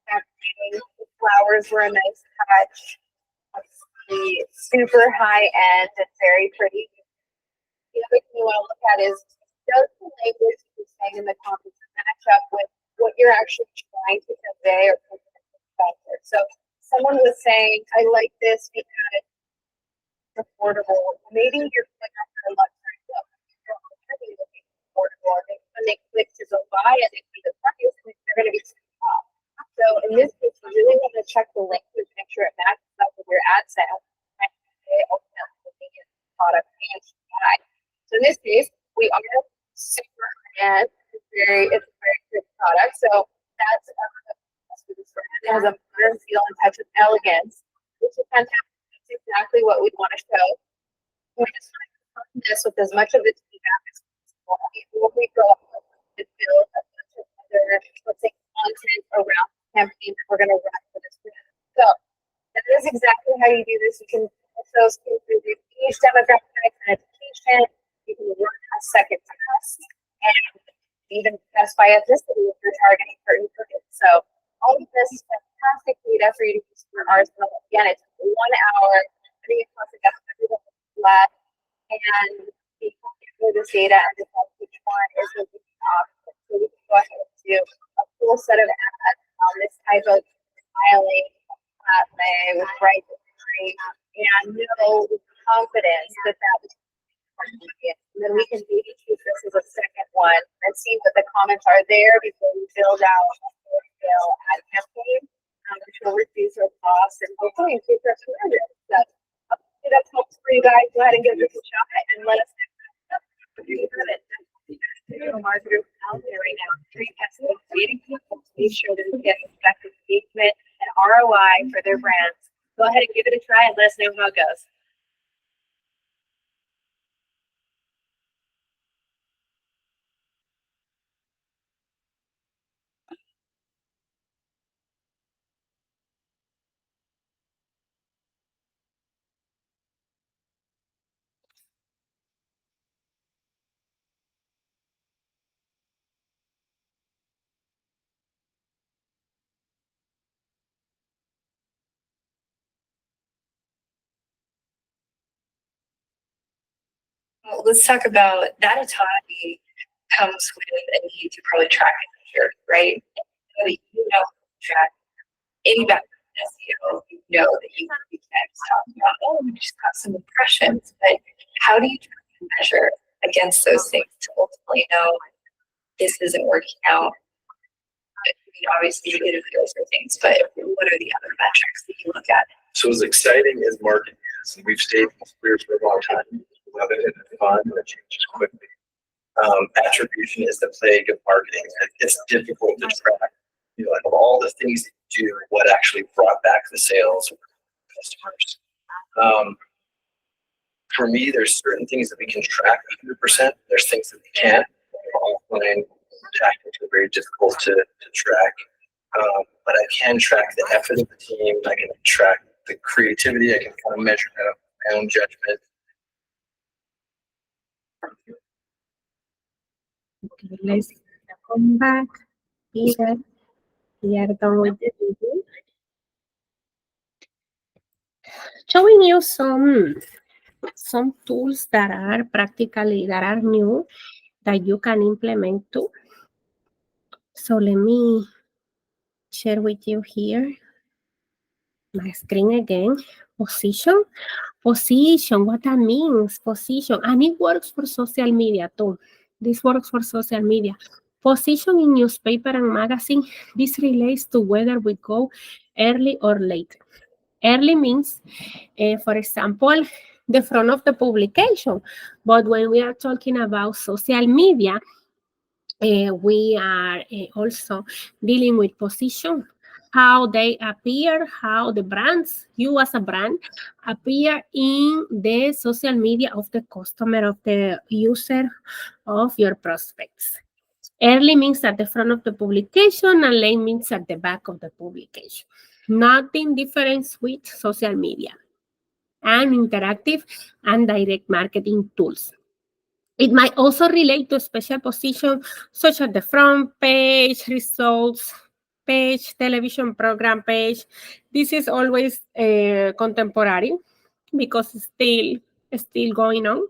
The flowers were a nice touch. the super high end and very pretty. The other thing you want to look at is, does the language you're saying in the comments match up with what you're actually trying to convey or present? So someone was saying, I like this because it's affordable. Maybe you're clicking on their luxury book. You're already looking affordable. And when they click to go buy it, they see the price, they're going to be super off. So in this case, you really want to check the language, make sure it matches up with your ad set. And they ultimately get the product and buy. So in this case, we are super high-end. It's a very good product. So that's for this brand. It has a modern feel and touch of elegance, which is fantastic. That's exactly what we want to show. We're just trying to fund this with as much of its feedback as possible. Before we go up to build a bunch of other, let's say, content around the campaign that we're going to run for this brand. So that is exactly how you do this. You can those through the age demographics and education. You can run a second test and even test by ethnicity if you're targeting certain targets. So all of this is fantastic data for you to use for Arsenal. Again, it's 1 hour. I think it costs about $100 flat. And you can get this data and decide which one is the option. So we can go ahead and do a full set of ads on this type of styling, flat lay with bright imagery, and know with confidence that was and then we can maybe choose this as a second one and see what the comments are there before we build out a full-scale ad campaign, which will reduce our costs and hopefully increase our conversion. So hopefully that's helpful for you guys. Go ahead and give this a shot and let us know. Marketers out there right now, creating people to make sure that they get effective engagement and ROI for their brands. Go ahead and give it a try and let us know how it goes. Well, let's talk about that autonomy comes with a need to probably track and measure, right? You know, track inbound SEO, you know that you can't just talk about, oh, we just got some impressions, but how do you track and measure against those things to ultimately know this isn't working out? I mean, obviously, you get a feel for things, but what are the other metrics that you look at? So as exciting as marketing is, and we've stayed in this career for a long time, we love it and it's fun and it changes quickly. Attribution is the plague of marketing. It's difficult to track, you know, like of all the things that you do, what actually brought back the sales of customers. For me, there's certain things that we can track 100%. There's things that we can't. Offline tactics are very difficult to track. But I can track the effort of the team. I can track the creativity. I can kind of measure my own judgment. Okay, let's come back here. We are done with the video. Showing you some tools that are new that you can implement too. So let me share with you here my screen again. Position, what that means, position, and it works for social media too. This works for social media. Position in newspaper and magazine, this relates to whether we go early or late. Early means, for example, the front of the publication. But when we are talking about social media, we are also dealing with position, how they appear, how the brands, you as a brand, appear in the social media of the customer, of the user, of your prospects. Early means at the front of the publication, and late means at the back of the publication. Nothing different with social media and interactive and direct marketing tools. It might also relate to special positions such as the front page, results page, television program page. This is always contemporary. because it's still going on.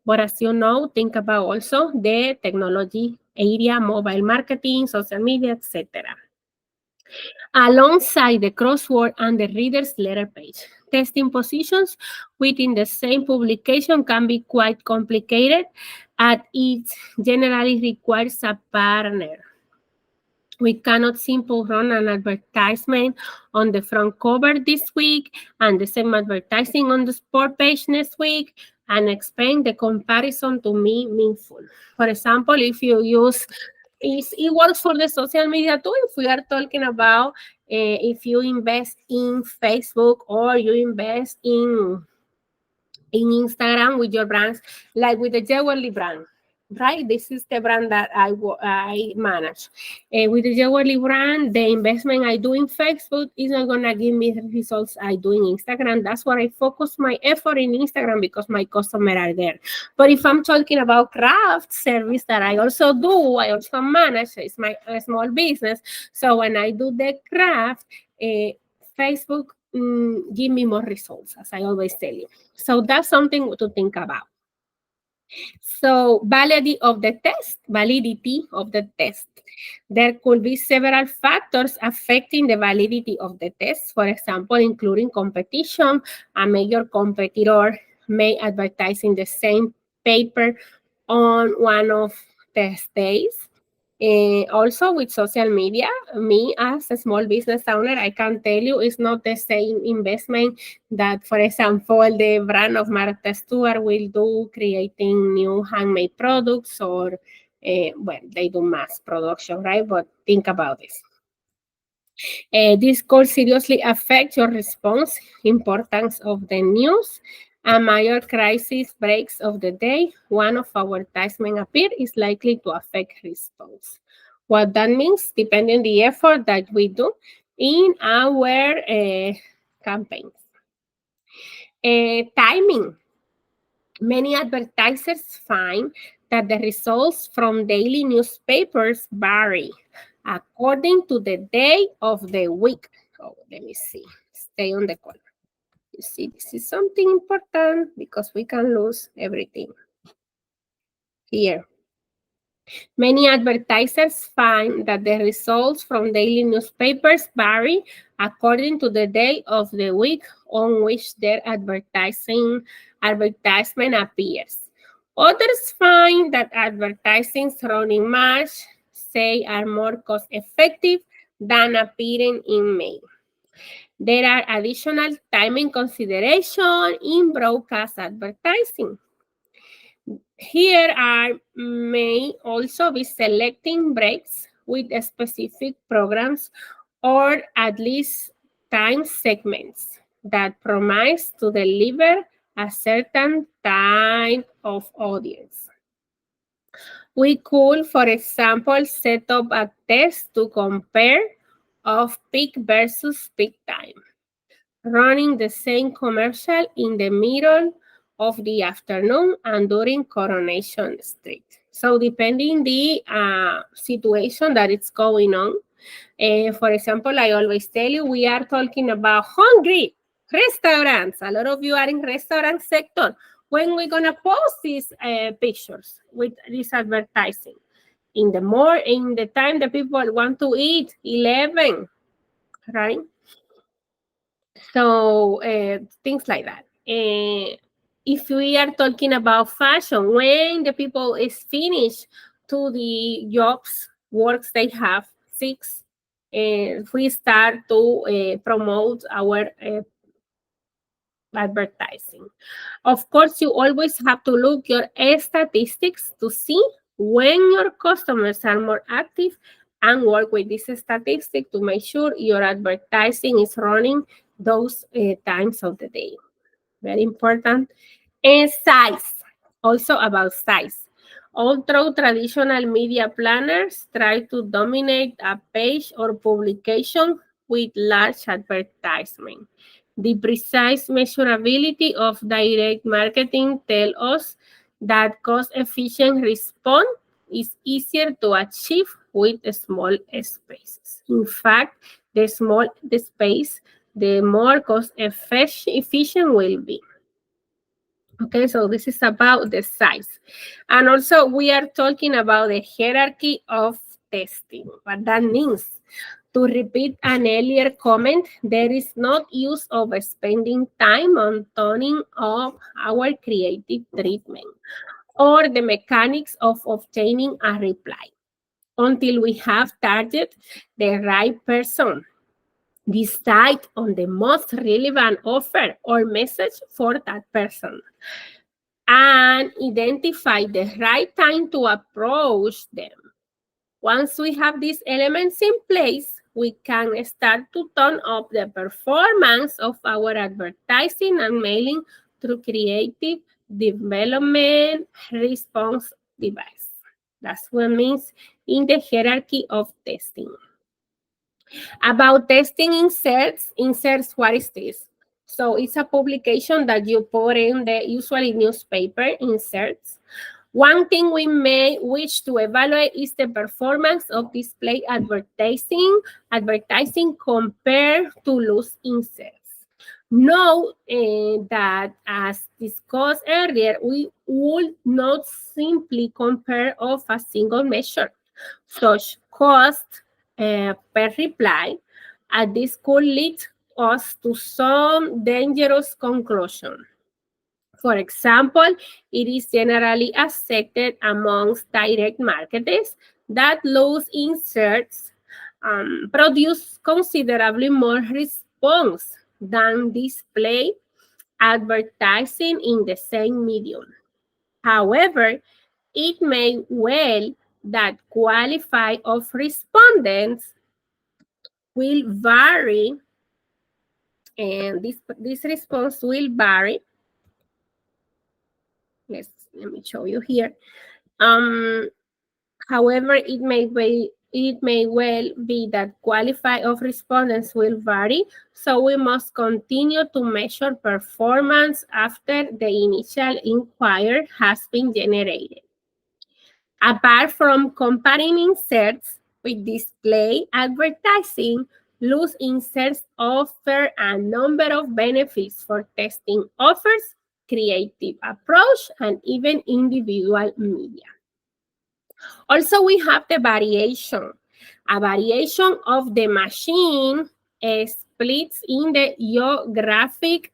But as you know, think about also the technology area, mobile marketing, social media, etc. Alongside the crossword and the reader's letter page. Testing positions within the same publication can be quite complicated, and it generally requires a partner. We cannot simply run an advertisement on the front cover this week and the same advertising on the sport page next week and expect the comparison to be meaningful. For example, if you use, it works for the social media too. If we are talking about if you invest in Facebook or you invest in Instagram with your brands, like with the Jewelry brand, right? This is the brand that I manage. With the Jewelry brand, the investment I do in Facebook is not going to give me the results I do in Instagram. That's why I focus my effort in Instagram because my customers are there. But if I'm talking about craft service that I also do, I also manage, it's my small business. So when I do the craft, Facebook give me more results, as I always tell you. So that's something to think about. So validity of the test. There could be several factors affecting the validity of the test. For example, including competition. A major competitor may advertise in the same paper on one of the days. Also with social media, me as a small business owner, I can tell you it's not the same investment that, for example, the brand of Martha Stewart will do creating new handmade products or, well, they do mass production, right? But think about this. This could seriously affect your response, importance of the news, a major crisis breaks of the day. One of our advertisement appear is likely to affect response. What that means, depending the effort that we do in our campaigns. Timing. Many advertisers find that the results from daily newspapers vary according to the day of the week. Oh, let me see. Stay on the color. You see, this is something important because we can lose everything. Here. Many advertisers find that the results from daily newspapers vary according to the day of the week on which their advertisement appears. Others find that advertising surrounding March, say, are more cost-effective than appearing in May. There are additional timing considerations in broadcast advertising. Here may also be selecting breaks with specific programs or at least time segments that promise to deliver a certain type of audience. We could, for example, set up a test to compare off-peak versus peak time, running the same commercial in the middle of the afternoon and during Coronation Street. So depending the situation that it's going on, for example, I always tell you, we are talking about hungry restaurants. A lot of you are in restaurant sector. When we're gonna post these pictures with this advertising? In the time the people want to eat, 11, right? So things like that. If we are talking about fashion, when the people is finished to the jobs, works they have, 6, we start to promote our advertising. Of course, you always have to look your statistics to see when your customers are more active and work with this statistic to make sure your advertising is running those times of the day. Very important. And size, also about size. Although traditional media planners try to dominate a page or publication with large advertisement, the precise measurability of direct marketing tells us that cost-efficient response is easier to achieve with small spaces. In fact, the small space the more cost efficient will be. Okay, so this is about the size. And also we are talking about the hierarchy of testing. What that means. To repeat an earlier comment, there is no use of spending time on toning up our creative treatment or the mechanics of obtaining a reply until we have targeted the right person, decide on the most relevant offer or message for that person, and identify the right time to approach them. Once we have these elements in place, we can start to turn up the performance of our advertising and mailing through creative development response device. That's what it means in the hierarchy of testing. About testing inserts, what is this? So it's a publication that you put in the usually newspaper inserts. One thing we may wish to evaluate is the performance of display advertising compared to loose inserts. Note that, as discussed earlier, we would not simply compare of a single measure, such cost per reply, and this could lead us to some dangerous conclusion. For example, it is generally accepted amongst direct marketers that loose inserts produce considerably more response than display advertising in the same medium. However, it may well that quality of respondents will vary, and this response will vary. Let me show you here. However, it may well be that quality of respondents will vary, so we must continue to measure performance after the initial inquiry has been generated. Apart from comparing inserts with display advertising, loose inserts offer a number of benefits for testing offers, creative approach, and even individual media. Also, we have the variation. A variation of the machine splits in the geographic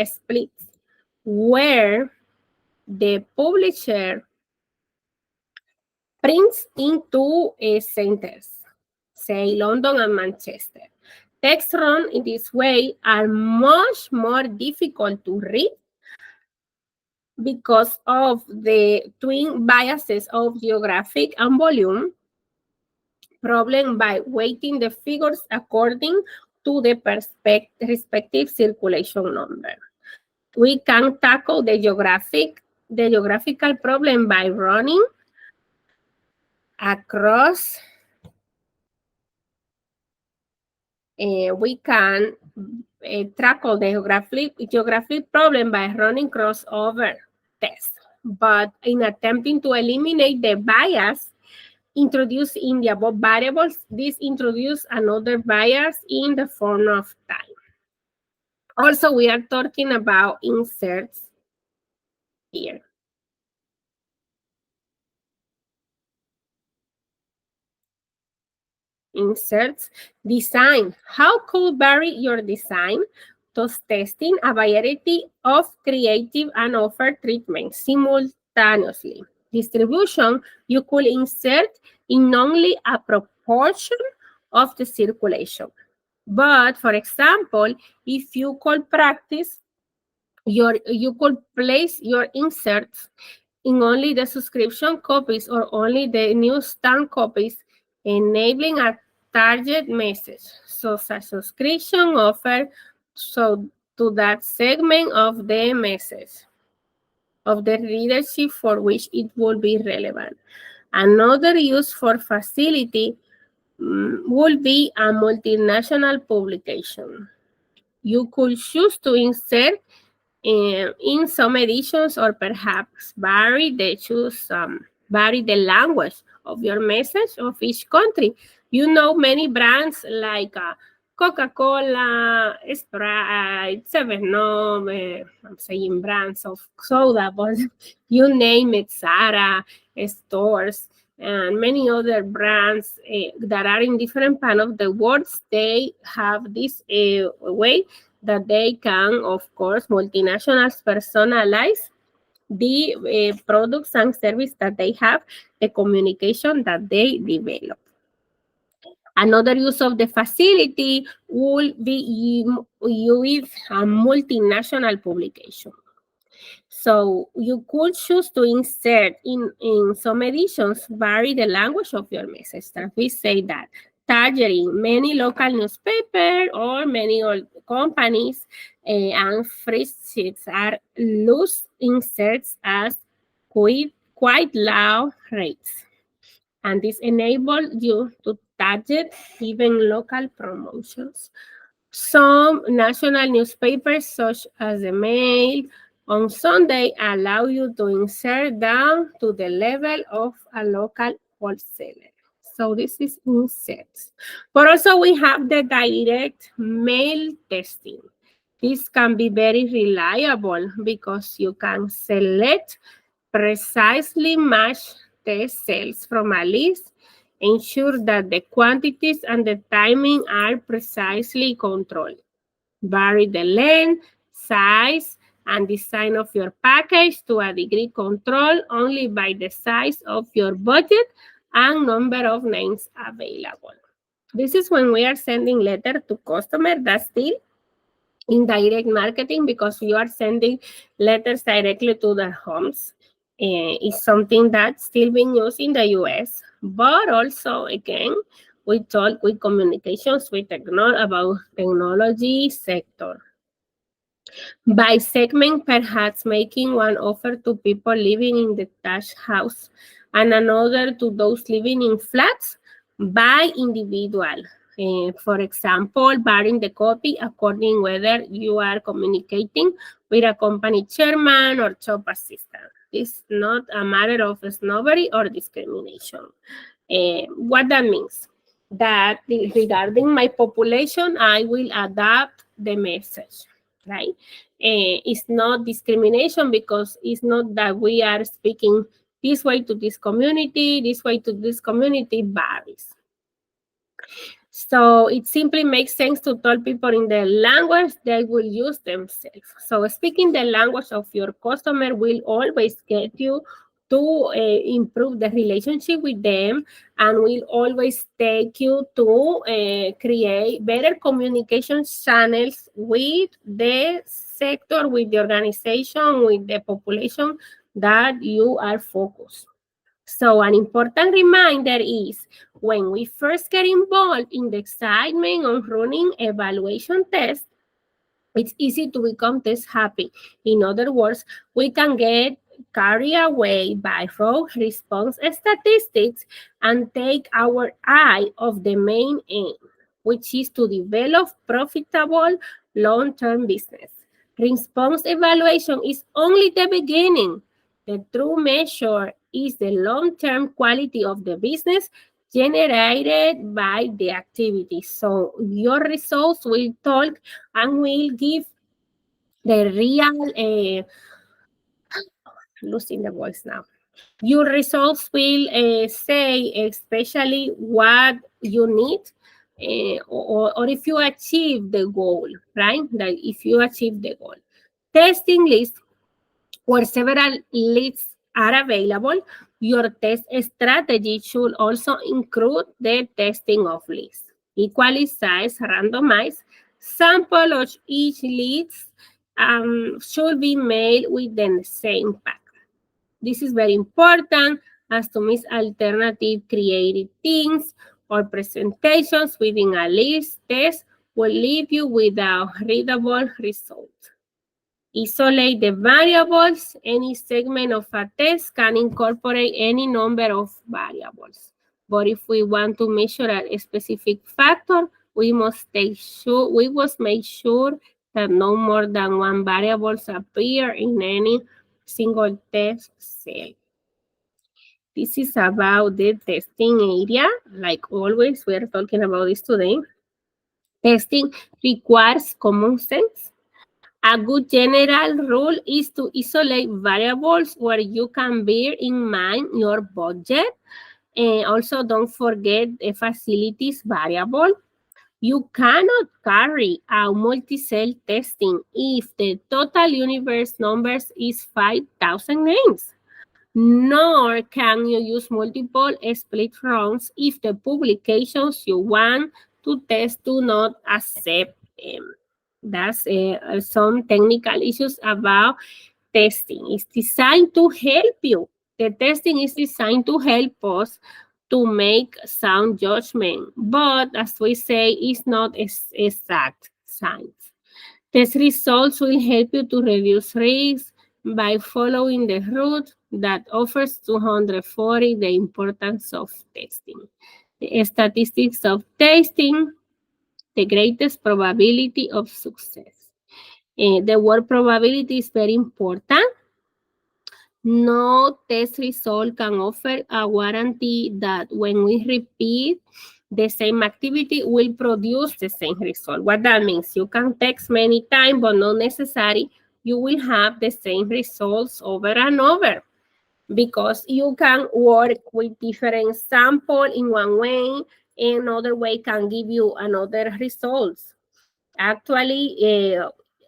splits, where the publisher prints in two centers, say London and Manchester. Texts run in this way are much more difficult to read because of the twin biases of geographic and volume problem by weighting the figures according to the respective circulation number. We can tackle the geographical problem by running across. We can tackle the geographic problem by running crossover tests. But in attempting to eliminate the bias introduced in the above variables, this introduces another bias in the form of time. Also, we are talking about inserts here. Inserts, design. How could vary your design? Thus, testing a variety of creative and offer treatments simultaneously. Distribution, you could insert in only a proportion of the circulation. But, for example, if you could practice, you could place your inserts in only the subscription copies or only the newsstand copies, enabling a target message, so a subscription offer to that segment of the message of the readership for which it will be relevant. Another use for facility will be a multinational publication. You could choose to insert in some editions, or perhaps vary the language of your message of each country You know many brands like Coca-Cola, Sprite, 7-Up, I'm saying brands of soda, but you name it, Zara, stores, and many other brands that are in different part of the world. They have this way that they can, of course, multinationals personalize the products and service that they have, the communication that they develop. Another use of the facility will be with a multinational publication. So you could choose to insert in some editions, vary the language of your message. That we say that targeting many local newspaper or many old companies and free sheets are loose inserts as quite low rates. And this enables you to target even local promotions. Some national newspapers, such as the Mail, on Sunday allow you to insert down to the level of a local wholesaler. So this is inserts. But also we have the direct mail testing. This can be very reliable because you can select precisely match the cells from a list, ensure that the quantities and the timing are precisely controlled. Vary the length, size, and design of your package to a degree controlled only by the size of your budget and number of names available. This is when we are sending letter to customer. That's still indirect marketing because you are sending letters directly to their homes. It's something that's still being used in the US, but also again, we talk with communications with about technology sector. By segment, perhaps making one offer to people living in detached house and another to those living in flats by individual. For example, varying the copy according whether you are communicating with a company chairman or top assistant. It's not a matter of snobbery or discrimination. What that means? That regarding my population, I will adapt the message, right? It's not discrimination because it's not that we are speaking this way to this community varies. So it simply makes sense to tell people in the language they will use themselves. So speaking the language of your customer will always get you to improve the relationship with them and will always take you to create better communication channels with the sector, with the organization, with the population that you are focused. So an important reminder is when we first get involved in the excitement of running evaluation tests, it's easy to become test happy. In other words, we can get carried away by raw response statistics and take our eye off the main aim, which is to develop profitable long-term business. Response evaluation is only the beginning. The true measure is the long-term quality of the business generated by the activity. So your results will talk and will give the real, losing the voice now. Your results will say especially what you need or if you achieve the goal, right? That if you achieve the goal. Testing lists where several leads are available, your test strategy should also include the testing of leads. Equally sized, randomized sample of each lead should be made with the same pack. This is very important as to miss alternative creative things or presentations within a list test will leave you without readable results. Isolate the variables. Any segment of a test can incorporate any number of variables. But if we want to measure a specific factor, we must make sure that no more than one variables appear in any single test cell. This is about the testing area. Like always, we are talking about this today. Testing requires common sense. A good general rule is to isolate variables where you can bear in mind your budget. And also, don't forget the facilities variable. You cannot carry out multi-cell testing if the total universe numbers is 5,000 names. Nor can you use multiple split runs if the publications you want to test do not accept them. That's some technical issues about testing. It's designed to help you. The testing is designed to help us to make sound judgment, but as we say, it's not exact science. Test results will help you to reduce risks by following the route that offers 240 the importance of testing. The statistics of testing, the greatest probability of success. The word probability is very important. No test result can offer a guarantee that when we repeat the same activity will produce the same result. What that means, you can test many times, but not necessarily you will have the same results over and over, because you can work with different sample in one way, and another way can give you another results. Actually,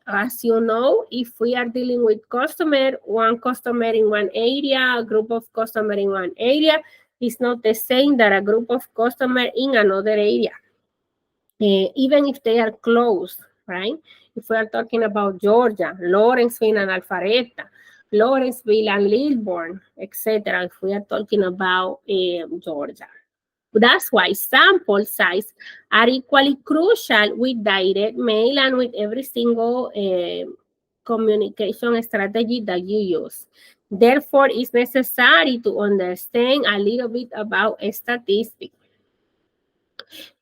as you know, if we are dealing with one customer in one area, a group of customer in one area, is not the same that a group of customer in another area, even if they are close, right? If we are talking about Georgia, Lawrenceville and Alpharetta, Lawrenceville and Lilburn, etc., if we are talking about Georgia. That's why sample size are equally crucial with direct mail and with every single communication strategy that you use. Therefore, it's necessary to understand a little bit about statistics.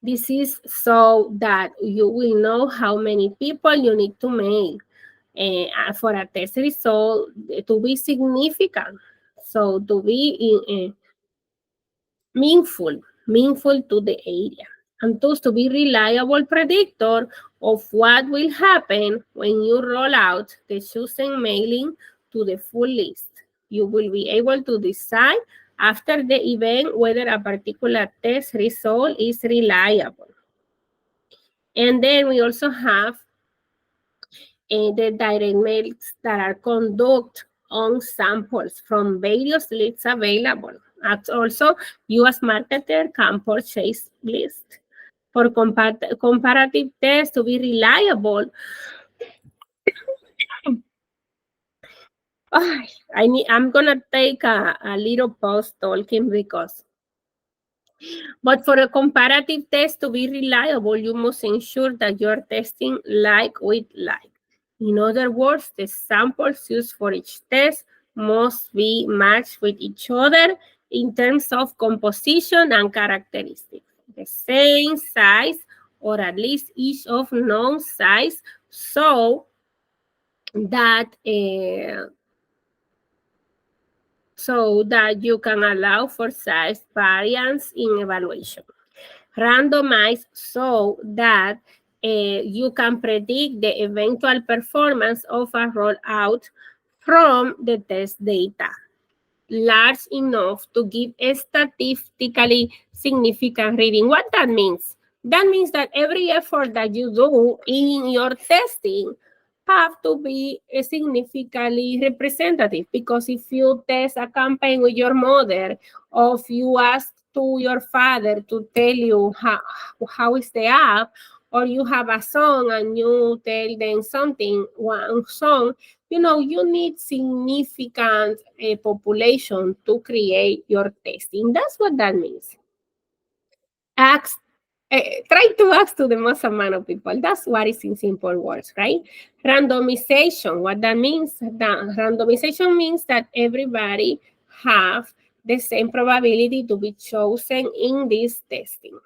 This is so that you will know how many people you need to mail for a test result to be significant. So to be meaningful to the area, and thus to be reliable predictor of what will happen when you roll out the chosen mailing to the full list. You will be able to decide after the event whether a particular test result is reliable. And then we also have the direct mails that are conducted on samples from various lists available. Also, you as marketer can purchase lists. For comparative tests to be reliable, I'm gonna take a little pause talking but for a comparative test to be reliable, you must ensure that you're testing like with like. In other words, the samples used for each test must be matched with each other in terms of composition and characteristics. The same size, or at least each of known size, so that you can allow for size variance in evaluation. Randomized so that you can predict the eventual performance of a rollout from the test data, large enough to give a statistically significant reading. What that means? That means that every effort that you do in your testing have to be significantly representative, because if you test a campaign with your mother, or if you ask to your father to tell you how is the app, or you have a song and you tell them something, one song, you need significant population to create your testing. That's what that means. Try to ask to the most amount of people. That's what is in simple words, right? Randomization, what that means? Randomization means that everybody have the same probability to be chosen in this testing.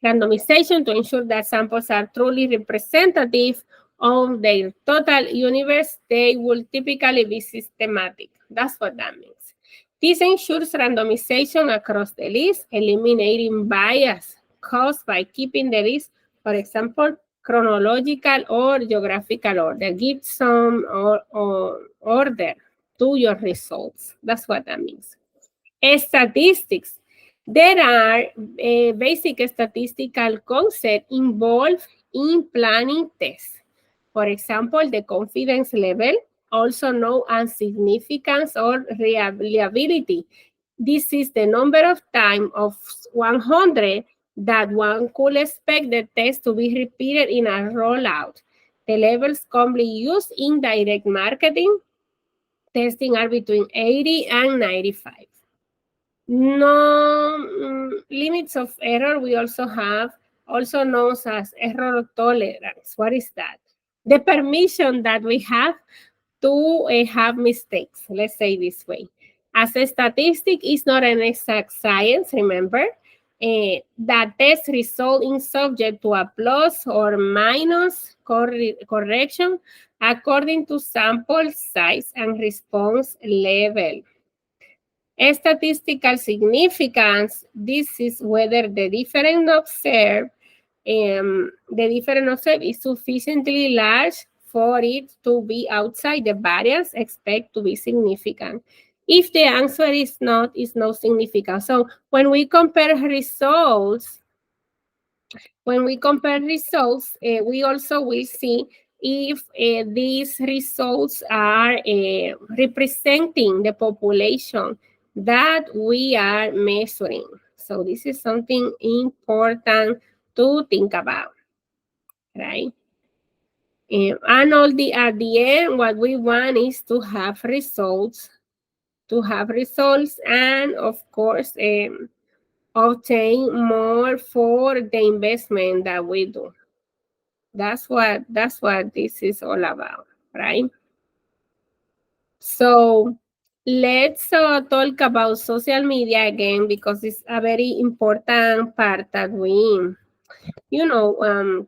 Randomization to ensure that samples are truly representative of their total universe, they will typically be systematic. That's what that means. This ensures randomization across the list, eliminating bias caused by keeping the list, for example, chronological or geographical order. Give some order to your results. That's what that means. Statistics. There are basic statistical concepts involved in planning tests. For example, the confidence level, also known as significance or reliability. This is the number of times of 100 that one could expect the test to be repeated in a rollout. The levels commonly used in direct marketing testing are between 80 and 95. No limits of error we also have, also known as error tolerance. What is that? The permission that we have to have mistakes, let's say this way. As a statistic is not an exact science, remember, that test result in subject to a plus or minus correction according to sample size and response level. Statistical significance, this is whether the difference observed is sufficiently large for it to be outside the variance expected to be significant. If the answer is not significant. So when we compare results, we also will see if these results are representing the population that we are measuring. So this is something important to think about, right? And at the end, what we want is to have results, and of course, obtain more for the investment that we do. That's what this is all about, right? So let's talk about social media again, because it's a very important part that we,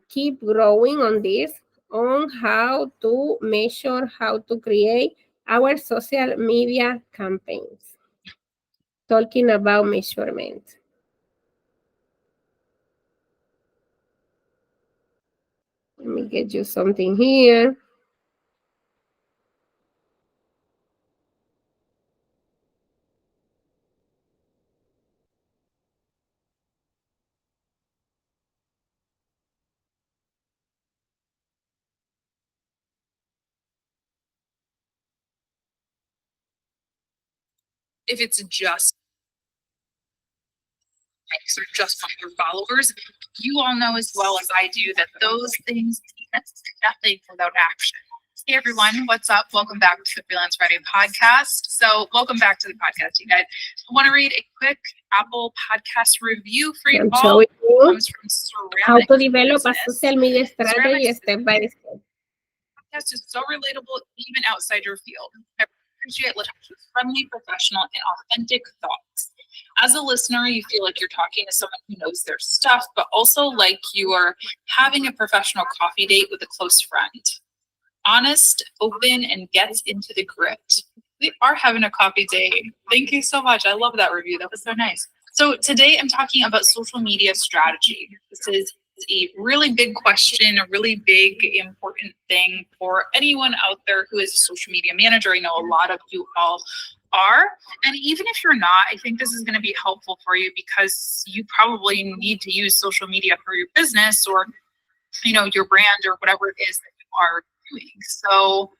keep growing on this, on how to measure, how to create our social media campaigns. Talking about measurement. Let me get you something here. If it's just likes or just your followers, you all know as well as I do that those things mean nothing without action. Hey everyone, what's up? Welcome back to the Freelance Friday podcast. So welcome back to the podcast, you guys. I want to read a quick Appl podcast review for you all. It comes from How Ceramic to develop a Business. social media strategy Ceramic step by step. Podcast is so relatable even outside your field. I appreciate Latasha's friendly, professional, and authentic thoughts. As a listener, you feel like you're talking to someone who knows their stuff, but also like you are having a professional coffee date with a close friend. Honest, open, and gets into the grit. We are having a coffee date. Thank you so much. I love that review. That was so nice. So today I'm talking about social media strategy. This is a really big question, a really big, important thing for anyone out there who is a social media manager. I know a lot of you all are. And even if you're not, I think this is going to be helpful for you because you probably need to use social media for your business or, your brand or whatever it is that you are doing. So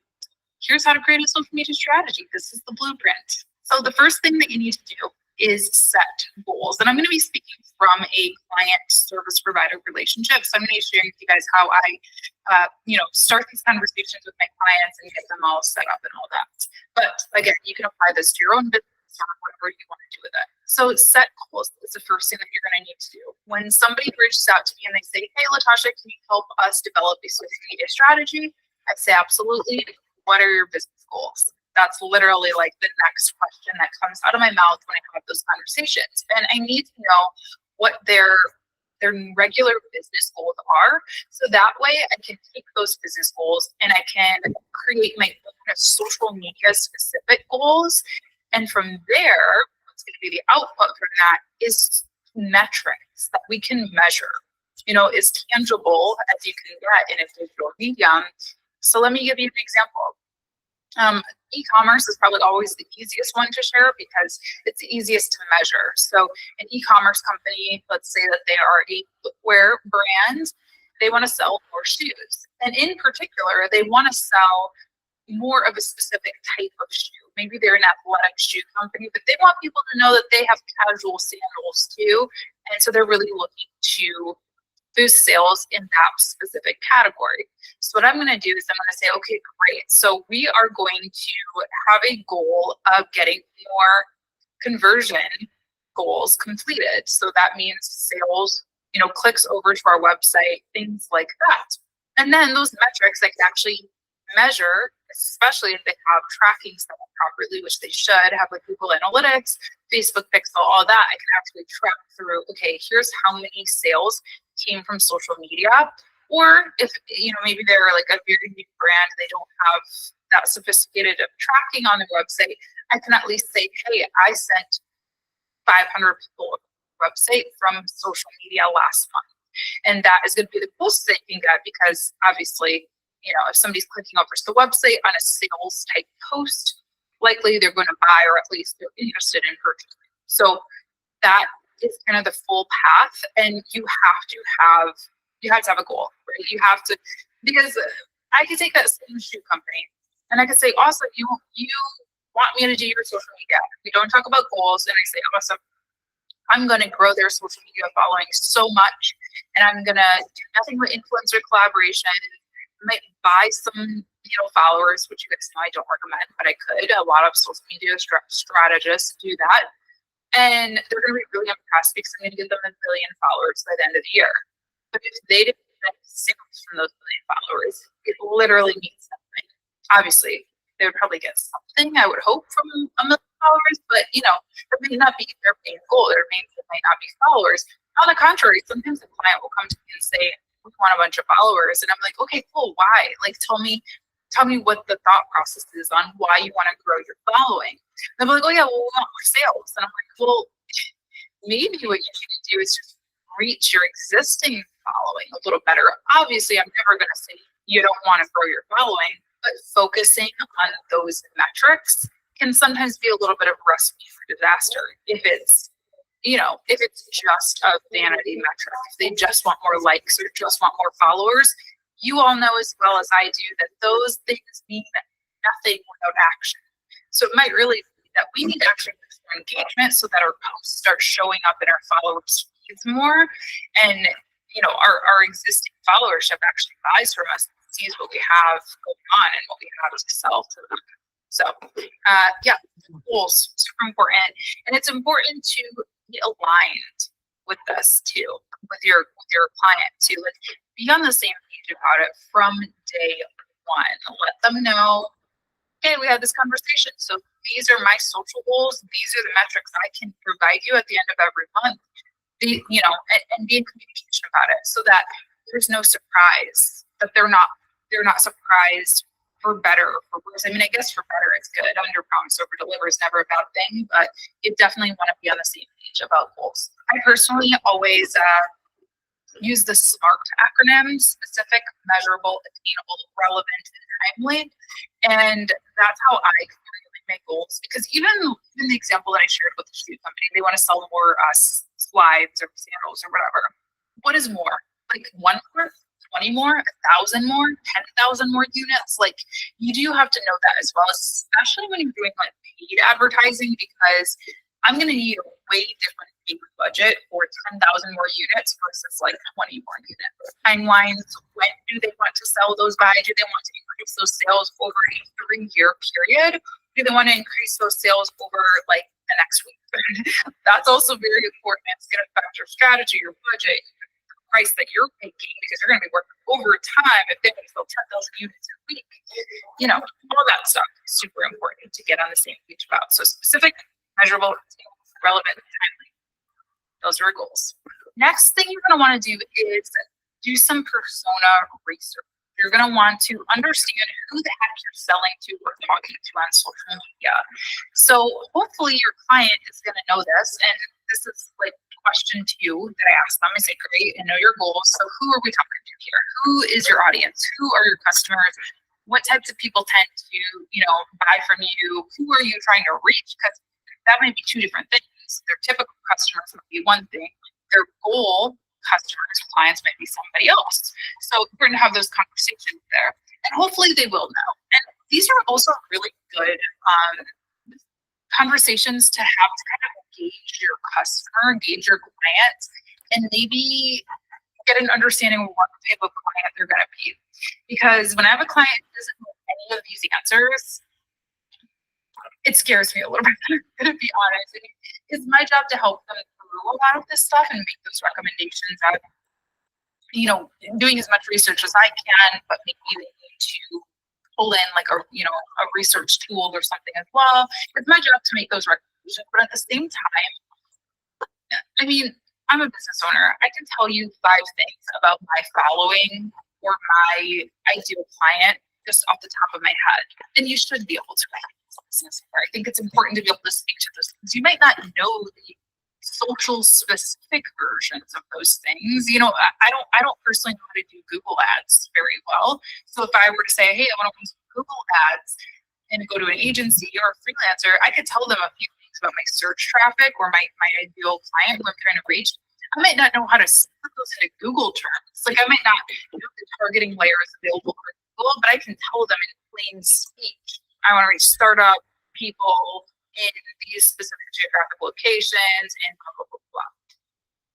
here's how to create a social media strategy. This is the blueprint. So the first thing that you need to do is set goals. And I'm going to be speaking from a client service provider relationship. So I'm going to be sharing with you guys how I, start these conversations with my clients and get them all set up and all that. But again, you can apply this to your own business or whatever you want to do with it. So set goals is the first thing that you're going to need to do. When somebody reaches out to me and they say, hey, Latasha, can you help us develop a social media strategy? I say, absolutely. What are your business goals? That's literally like the next question that comes out of my mouth when I have those conversations. And I need to know what their regular business goals are. So that way I can take those business goals and I can create my own social media specific goals And from there, what's going to be the output from that is metrics that we can measure, as tangible as you can get in a digital medium. So let me give you an example. E-commerce is probably always the easiest one to share because it's the easiest to measure. So an e-commerce company, let's say that they are a footwear brand, they want to sell more shoes. And in particular, they want to sell more of a specific type of shoe. Maybe they're an athletic shoe company, but they want people to know that they have casual sandals too. And so they're really looking to boost sales in that specific category. So what I'm going to do is I'm going to say, okay, great. So we are going to have a goal of getting more conversion goals completed. So that means sales, clicks over to our website, things like that. And then those metrics I can actually measure, especially if they have tracking set up properly, which they should have, like Google Analytics, Facebook Pixel, all that. I can actually track through, okay, here's how many sales came from social media. Or if, maybe they're like a very new brand, they don't have that sophisticated of tracking on their website, I can at least say, hey, I sent 500 people to the website from social media last month. And that is going to be the closest they can get because obviously, if somebody's clicking over to the website on a sales type post, likely they're going to buy or at least they're interested in purchasing. So that is kind of the full path. And you have to have a goal, right? You have to, because I could take that same shoe company and I could say, awesome, you want me to do your social media. We don't talk about goals. And I say, awesome, I'm going to grow their social media following so much. And I'm going to do nothing but influencer collaboration. Might buy some, followers, which you guys know I don't recommend, but I could. A lot of social media strategists do that. And they're going to be really impressed because I'm going to give them 1 billion followers by the end of the year. But if they didn't get sales from those 1 billion followers, it literally means nothing. Obviously, they would probably get something, I would hope, from 1 million followers, but it may not be their main goal. Their main goal might not be followers. On the contrary, sometimes a client will come to me and say, we want a bunch of followers. And I'm like, okay, cool. Why? Like, tell me what the thought process is on why you want to grow your following. And they're like, oh yeah, well, we want more sales. And I'm like, well, maybe what you need to do is just reach your existing following a little better. Obviously, I'm never going to say you don't want to grow your following, but focusing on those metrics can sometimes be a little bit of a recipe for disaster if it's just a vanity metric. If they just want more likes or just want more followers, you all know as well as I do that those things mean nothing without action. So it might really be that we need action for engagement so that our posts start showing up in our followers' feeds more. And, our existing followership actually buys from us, sees what we have going on and what we have to sell to them. So, goals, super important. And it's important to be aligned with this too, with your client too. Like, be on the same page about it from day one. Let them know, hey, we had this conversation. So these are my social goals. These are the metrics I can provide you at the end of every month. And be in communication about it so that there's no surprise, that they're not surprised for better or for worse. I mean, I guess for better it's good. Under promise, over deliver is never a bad thing, but you definitely want to be on the same page about goals. I personally always use the SMART acronym: specific, measurable, attainable, relevant, and timely. And that's how I formulate my goals. Because even the example that I shared with the shoe company, they want to sell more slides or sandals or whatever. What is more? Like 1 more? 20 more, 1,000 more, 10,000 more units. Like, you do have to know that as well, especially when you're doing like paid advertising, because I'm going to need a way different paid budget for 10,000 more units versus like 20 more units. Timelines, when do they want to sell those by? Do they want to increase those sales over a 3-year period? Do they want to increase those sales over like the next week? That's also very important. It's going to affect your strategy, your budget, price that you're making, because you're going to be working overtime if they want to sell 10,000 units a week. All that stuff is super important to get on the same page about. So specific, measurable, relevant, and timely. Those are our goals. Next thing you're going to want to do is do some persona research. You're going to want to understand who the heck you're selling to or talking to on social media. So hopefully your client is going to know this. And this is like a question to you that I ask them. I say, great, and know your goals. So who are we talking to here? Who is your audience? Who are your customers? What types of people tend to, buy from you? Who are you trying to reach? Because that might be two different things. Their typical customers might be one thing. Their goal customers, clients might be somebody else. So we're going to have those conversations there. And hopefully they will know. And these are also really good conversations to have to kind of engage your customer, engage your client, and maybe get an understanding of what type of client they're going to be. Because when I have a client who doesn't know any of these answers, it scares me a little bit. I'm going to be honest. I mean, it's my job to help them through a lot of this stuff and make those recommendations out of, doing as much research as I can, but maybe they need to pull in like a research tool or something as well. It's my job to make those recommendations. But at the same time, I mean, I'm a business owner. I can tell you 5 things about my following or my ideal client just off the top of my head. And you should be able to. I think it's important to be able to speak to those things. You might not know the social specific versions of those things. I don't personally know how to do Google ads very well. So if I were to say, hey, I want to use Google ads and go to an agency or a freelancer, I could tell them a few things about my search traffic or my ideal client who I'm trying to reach. I might not know how to put those into Google terms. Like I might not know the targeting layers available for Google, but I can tell them in plain speech. I want to reach startup people in these specific geographic locations and blah, blah, blah, blah.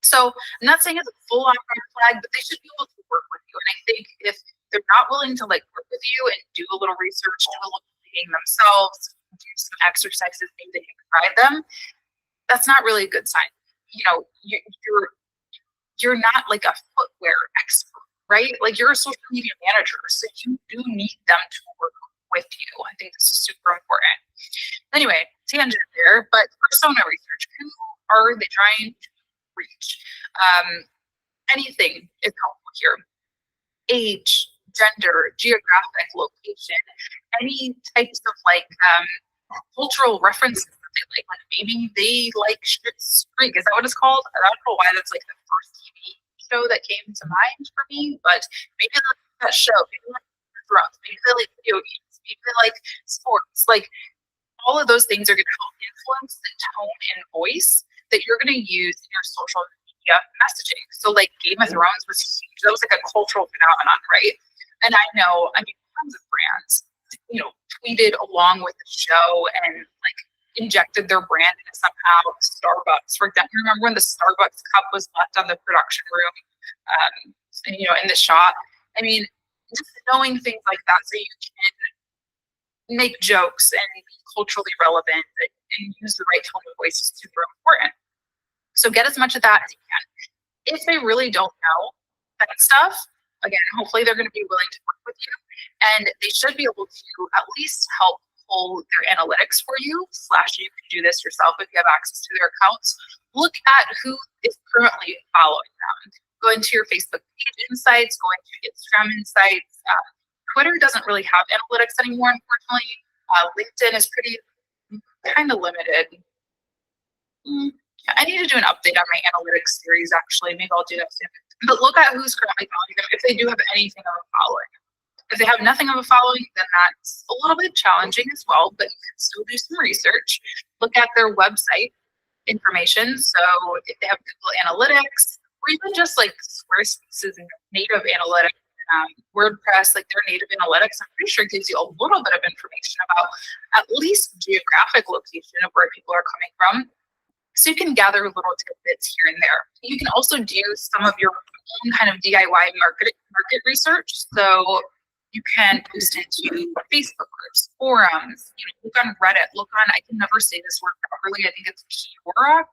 So I'm not saying it's a full-on red flag, but they should be able to work with you. And I think if they're not willing to work with you and do a little research, do a little reading themselves, do some exercises, maybe they can provide them, that's not really a good sign. You're not like a footwear expert, right? Like you're a social media manager, so you do need them to work with you. I think this is super important. Anyway, tangent there, but persona research. Who are they trying to reach? Anything is helpful here. Age, gender, geographic location, any types of cultural references that they like. Like maybe they like Schitt's Creek. Is that what it's called? I don't know why that's like the first TV show that came to mind for me, but maybe they like that show. Maybe they like Thrones. Maybe they like video games. Maybe they like sports. Like all of those things are going to help influence the tone and voice that you're going to use in your social media messaging. So like Game of Thrones was huge. That was like a cultural phenomenon, right? And I mean, tons of brands, tweeted along with the show and like injected their brand into somehow. Starbucks, for example, remember when the Starbucks cup was left on the production room, in the shop? I mean, just knowing things like that so you can make jokes and be culturally relevant and use the right tone of voice is super important. So get as much of that as you can. If they really don't know that stuff, again, hopefully they're going to be willing to work with you, and they should be able to at least help pull their analytics for you, / you can do this yourself if you have access to their accounts. Look at who is currently following them. Go into your Facebook page insights, go into Instagram insights. Twitter doesn't really have analytics anymore, unfortunately. LinkedIn is pretty kind of limited. I need to do an update on my analytics series, actually. Maybe I'll do that soon. But look at who's currently following them if they do have anything of a following. If they have nothing of a following, then that's a little bit challenging as well, but you can still do some research. Look at their website information. So if they have Google Analytics, or even just like Squarespace's native analytics, WordPress, like their native analytics, I'm pretty sure it gives you a little bit of information about at least geographic location of where people are coming from. So you can gather little tidbits here and there. You can also do some of your own kind of DIY market research. So you can post into Facebook groups, forums, look on Reddit, I can never say this word properly. I think it's Quora.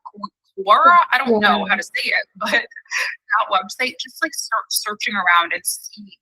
I don't know how to say it, but that website, just like start searching around and see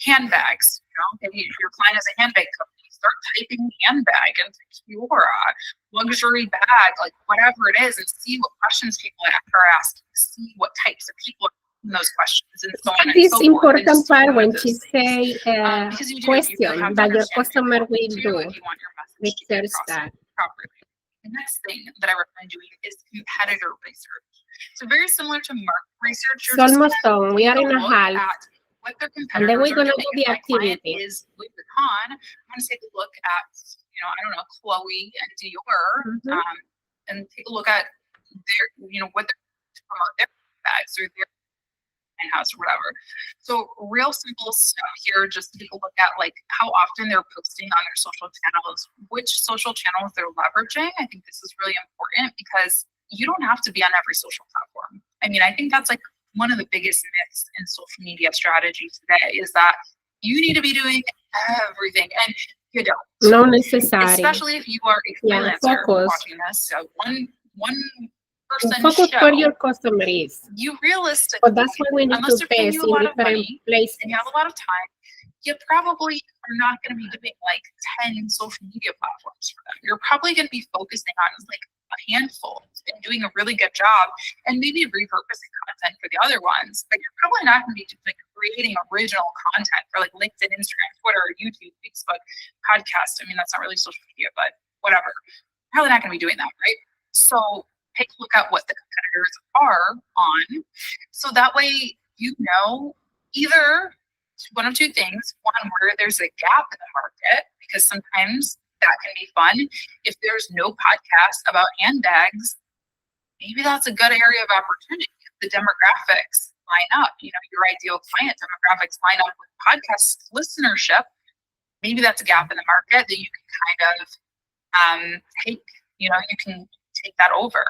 handbags. Maybe if your client is a handbag company, start typing handbag into Quora, luxury bag, like whatever it is, and see what questions people are asking, see what types of people are those questions and so on But and this so forth. important It's part one of when those she things. say Because you question have to that your understand what customer you will want do, if you want your message to get research across that. properly. The next thing that I recommend doing is competitor research. So very similar to market research, It's almost done. We are take in a look half. at what their And competitors then we're are gonna doing. do the If my client activity. is Louis Vuitton, I'm gonna take a look at, I don't know, Chloe and Dior, Mhm. and take a look at their, what they're to promote their bags or their house or whatever. So real simple stuff here. Just take a look at like how often they're posting on their social channels, which social channels they're leveraging. I think this is really important because you don't have to be on every social platform. I mean, I think that's like one of the biggest myths in social media strategy today is that you need to be doing everything, and you don't. Not necessary. Especially if you are a Yeah, freelancer focus. watching this. So one person Focus show, where your customer is. you realistically, But that's why we need unless to they're paying test you a in lot of different money places. and you have a lot of time, you probably are not going to be doing like 10 social media platforms for them. You're probably going to be focusing on like a handful and doing a really good job and maybe repurposing content for the other ones, but you're probably not going to be just like creating original content for like LinkedIn, Instagram, Twitter, YouTube, Facebook, podcast. I mean, that's not really social media, but whatever. Probably not going to be doing that, right? So take a look at what the competitors are on. So that way, either one of two things. One, where there's a gap in the market, because sometimes that can be fun. If there's no podcast about handbags, maybe that's a good area of opportunity. The demographics line up, your ideal client demographics line up with podcast listenership. Maybe that's a gap in the market that you can kind of take, you can take that over.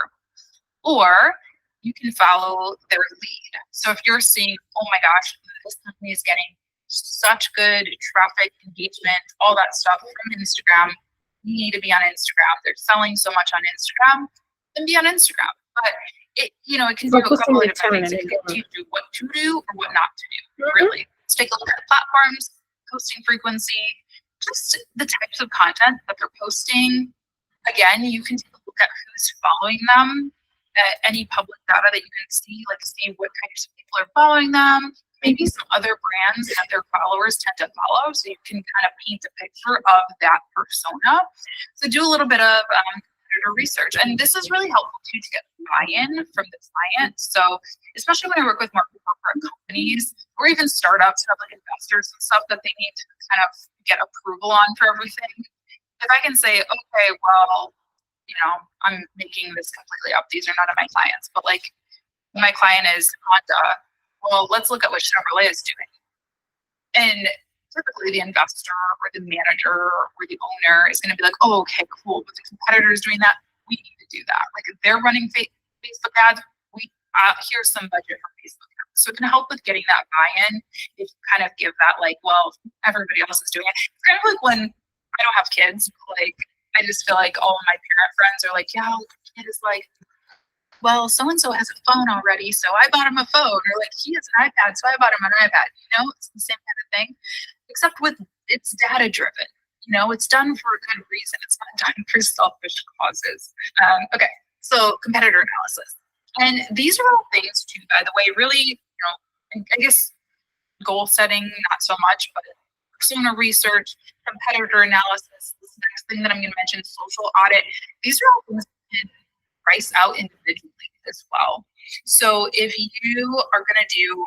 Or you can follow their lead. So if you're seeing, oh my gosh, this company is getting such good traffic, engagement, all that stuff from Instagram, you need to be on Instagram. They're selling so much on Instagram, then be on Instagram. But it can do a couple of different things. It can teach you what to do or what not to do, really. Let's take a look at platforms, posting frequency, just the types of content that they're posting. Again, you can take a look at who's following them, any public data that you can see, like see what types of people are following them, maybe some other brands that their followers tend to follow, so you can kind of paint a picture of that persona. So do a little bit of competitor research, and this is really helpful too to get buy-in from the client. So especially when I work with more corporate companies or even startups who have like investors and stuff that they need to kind of get approval on for everything. If I can say, okay, well, I'm making this completely up. These are none of my clients, but like my client is Honda. Well, let's look at what Chevrolet is doing. And typically the investor or the manager or the owner is going to be like, oh, okay, cool. But the competitor is doing that. We need to do that. Like if they're running Facebook ads, here's some budget for Facebook ads. So it can help with getting that buy-in if you kind of give that like, well, everybody else is doing it. It's kind of like when I don't have kids, like I just feel like all of my parent friends are like, yeah, the kid is like, well, so-and-so has a phone already, so I bought him a phone. Or like, he has an iPad, so I bought him an iPad. It's the same kind of thing, except with it's data-driven. It's done for a good reason. It's not done for selfish causes. Okay, so competitor analysis. And these are all things too, by the way, really, I guess goal setting, not so much, but persona research, competitor analysis, this next thing that I'm going to mention, social audit. These are all things that can price out individually as well. So if you are going to do,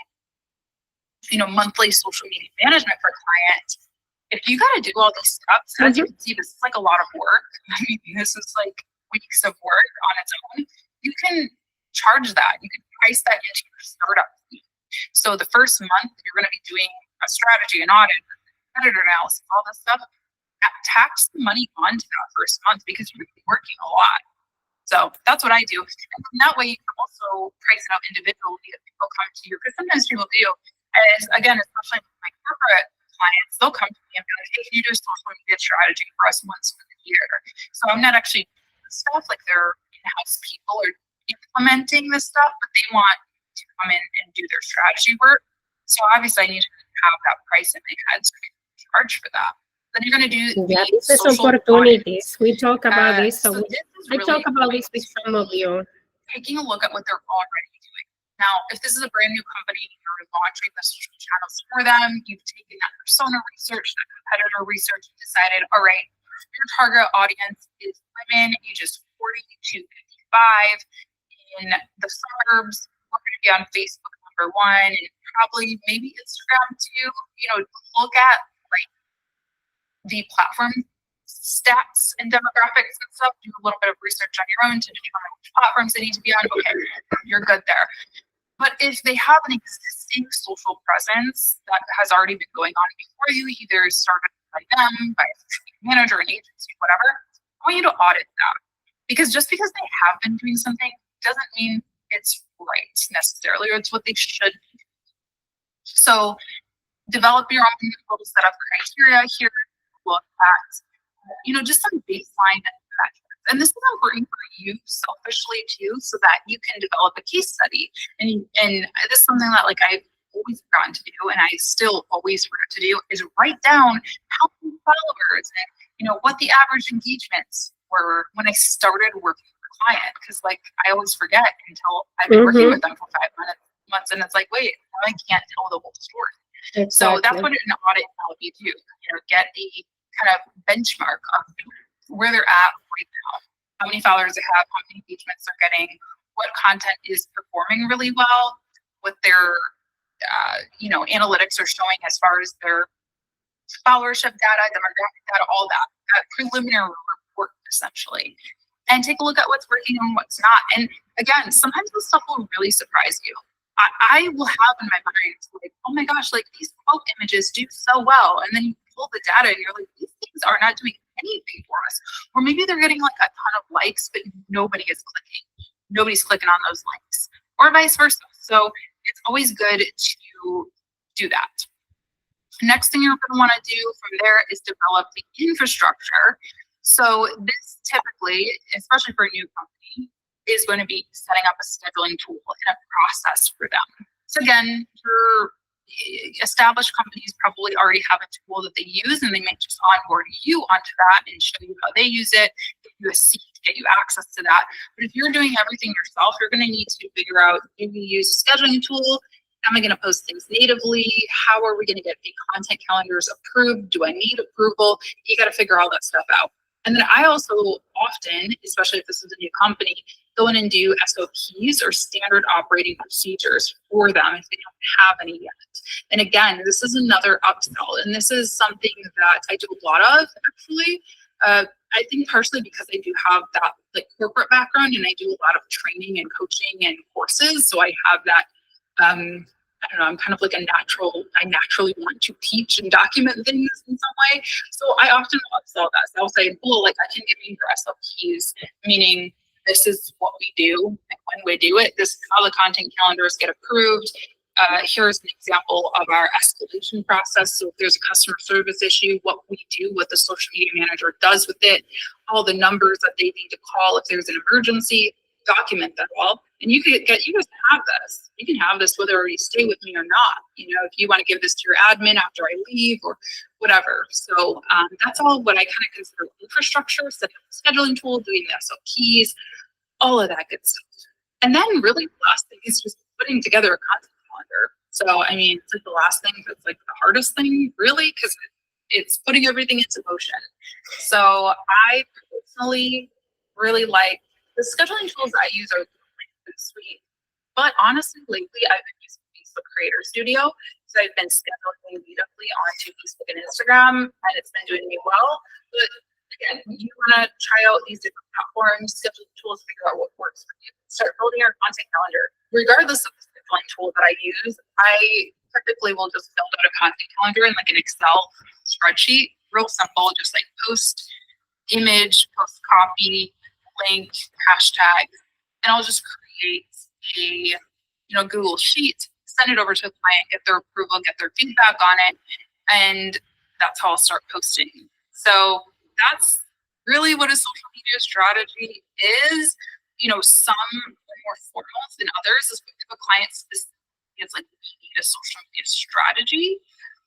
monthly social media management for clients, if you got to do all these steps, as you can see, this is like a lot of work. I mean, this is like weeks of work on its own. You can charge that. You can price that into your startup fee. So the first month, you're going to be doing a strategy, an audit, competitor analysis, all this stuff. Tax the money onto that first month because you're going to be working a lot. So that's what I do. And that way you can also price it out individually if people come to you. Because sometimes people do, as again, especially with my corporate clients, they'll come to me and be like, hey, can you do a social media strategy for us once a year? So I'm not actually doing this stuff, like they're in-house people are implementing this stuff, but they want to come in and do their strategy work. So obviously I need to have that price in my head so I can charge for that. Then you're going to do business opportunities. We talk about this. So I talk about this with some of you. Taking a look at what they're already doing. Now, if this is a brand new company, you're launching the social channels for them, you've taken that persona research, that competitor research, and decided, all right, your target audience is women ages 40 to 55 in the suburbs. We're going to be on Facebook number one, and probably maybe Instagram too. Look at the platform stats and demographics and stuff. Do a little bit of research on your own to determine which platforms they need to be on. Okay, you're good there. But if they have an existing social presence that has already been going on before you, either started by them, by a social media manager, an agency, whatever, I want you to audit that. Because just because they have been doing something doesn't mean it's right necessarily, or it's what they should be doing. So develop your own little set of criteria here. Look at, just some baseline metrics. And this is important for you selfishly too, so that you can develop a case study. And this is something that I've always forgotten to do, and I still always forget to do, is write down how many followers and what the average engagements were when I started working with a client. Because I always forget until I've been working with them for 5 months, and it's wait, now I can't tell the whole story. Exactly. So that's what an audit will help you do. Get a kind of benchmark of where they're at right now, how many followers they have, how many engagements they're getting, what content is performing really well, what their analytics are showing as far as their followership data, demographic data, all that preliminary report essentially, and take a look at what's working and what's not. And again, sometimes this stuff will really surprise you. I will have in my mind oh my gosh, these quote images do so well, and then you pull the data and you're these things are not doing anything for us. Or maybe they're getting a ton of likes, but nobody is clicking. Nobody's clicking on those links, or vice versa. So it's always good to do that. Next thing you're going to want to do from there is develop the infrastructure. So this typically, especially for a new company, is going to be setting up a scheduling tool and a process for them. So again, your established companies probably already have a tool that they use, and they might just onboard you onto that and show you how they use it, give you a seat, get you access to that. But if you're doing everything yourself, you're going to need to figure out, do we use a scheduling tool? Am I going to post things natively? How are we going to get the content calendars approved? Do I need approval? You got to figure all that stuff out. And then I also often, especially if this is a new company, go in and do SOPs or standard operating procedures for them if they don't have any yet. And again, this is another upsell. And this is something that I do a lot of, actually. I think partially because I do have that corporate background, and I do a lot of training and coaching and courses. So I have that, I don't know, I'm kind of I naturally want to teach and document things in some way. So I often upsell that. So I'll say, well, I can give you your SOPs, meaning this is what we do, and when we do it, this is how the content calendars get approved. Here's an example of our escalation process. So if there's a customer service issue, what we do, what the social media manager does with it, all the numbers that they need to call if there's an emergency, document that all. And you guys have this. You can have this whether you stay with me or not. If you want to give this to your admin after I leave or whatever. So that's all what I kind of consider infrastructure, setting up a scheduling tool, doing the SOPs, all of that good stuff. And then really the last thing is just putting together a content calendar. So, it's the last thing that's the hardest thing, really, because it's putting everything into motion. So I personally really like the scheduling tools I use are sweet. But honestly, lately I've been using Facebook Creator Studio. So I've been scheduling natively onto Facebook and Instagram, and it's been doing me well. But again, you want to try out these different platforms, scheduling tools, figure out what works for you. Start building your content calendar. Regardless of the scheduling tool that I use, I typically will just build out a content calendar in an Excel spreadsheet, real simple, just post image, post copy, link, hashtag, and I'll just create a Google Sheet, send it over to the client, get their approval, get their feedback on it, and that's how I'll start posting. So that's really what a social media strategy is. Some are more formal than others. If a client specifically is we need a social media strategy,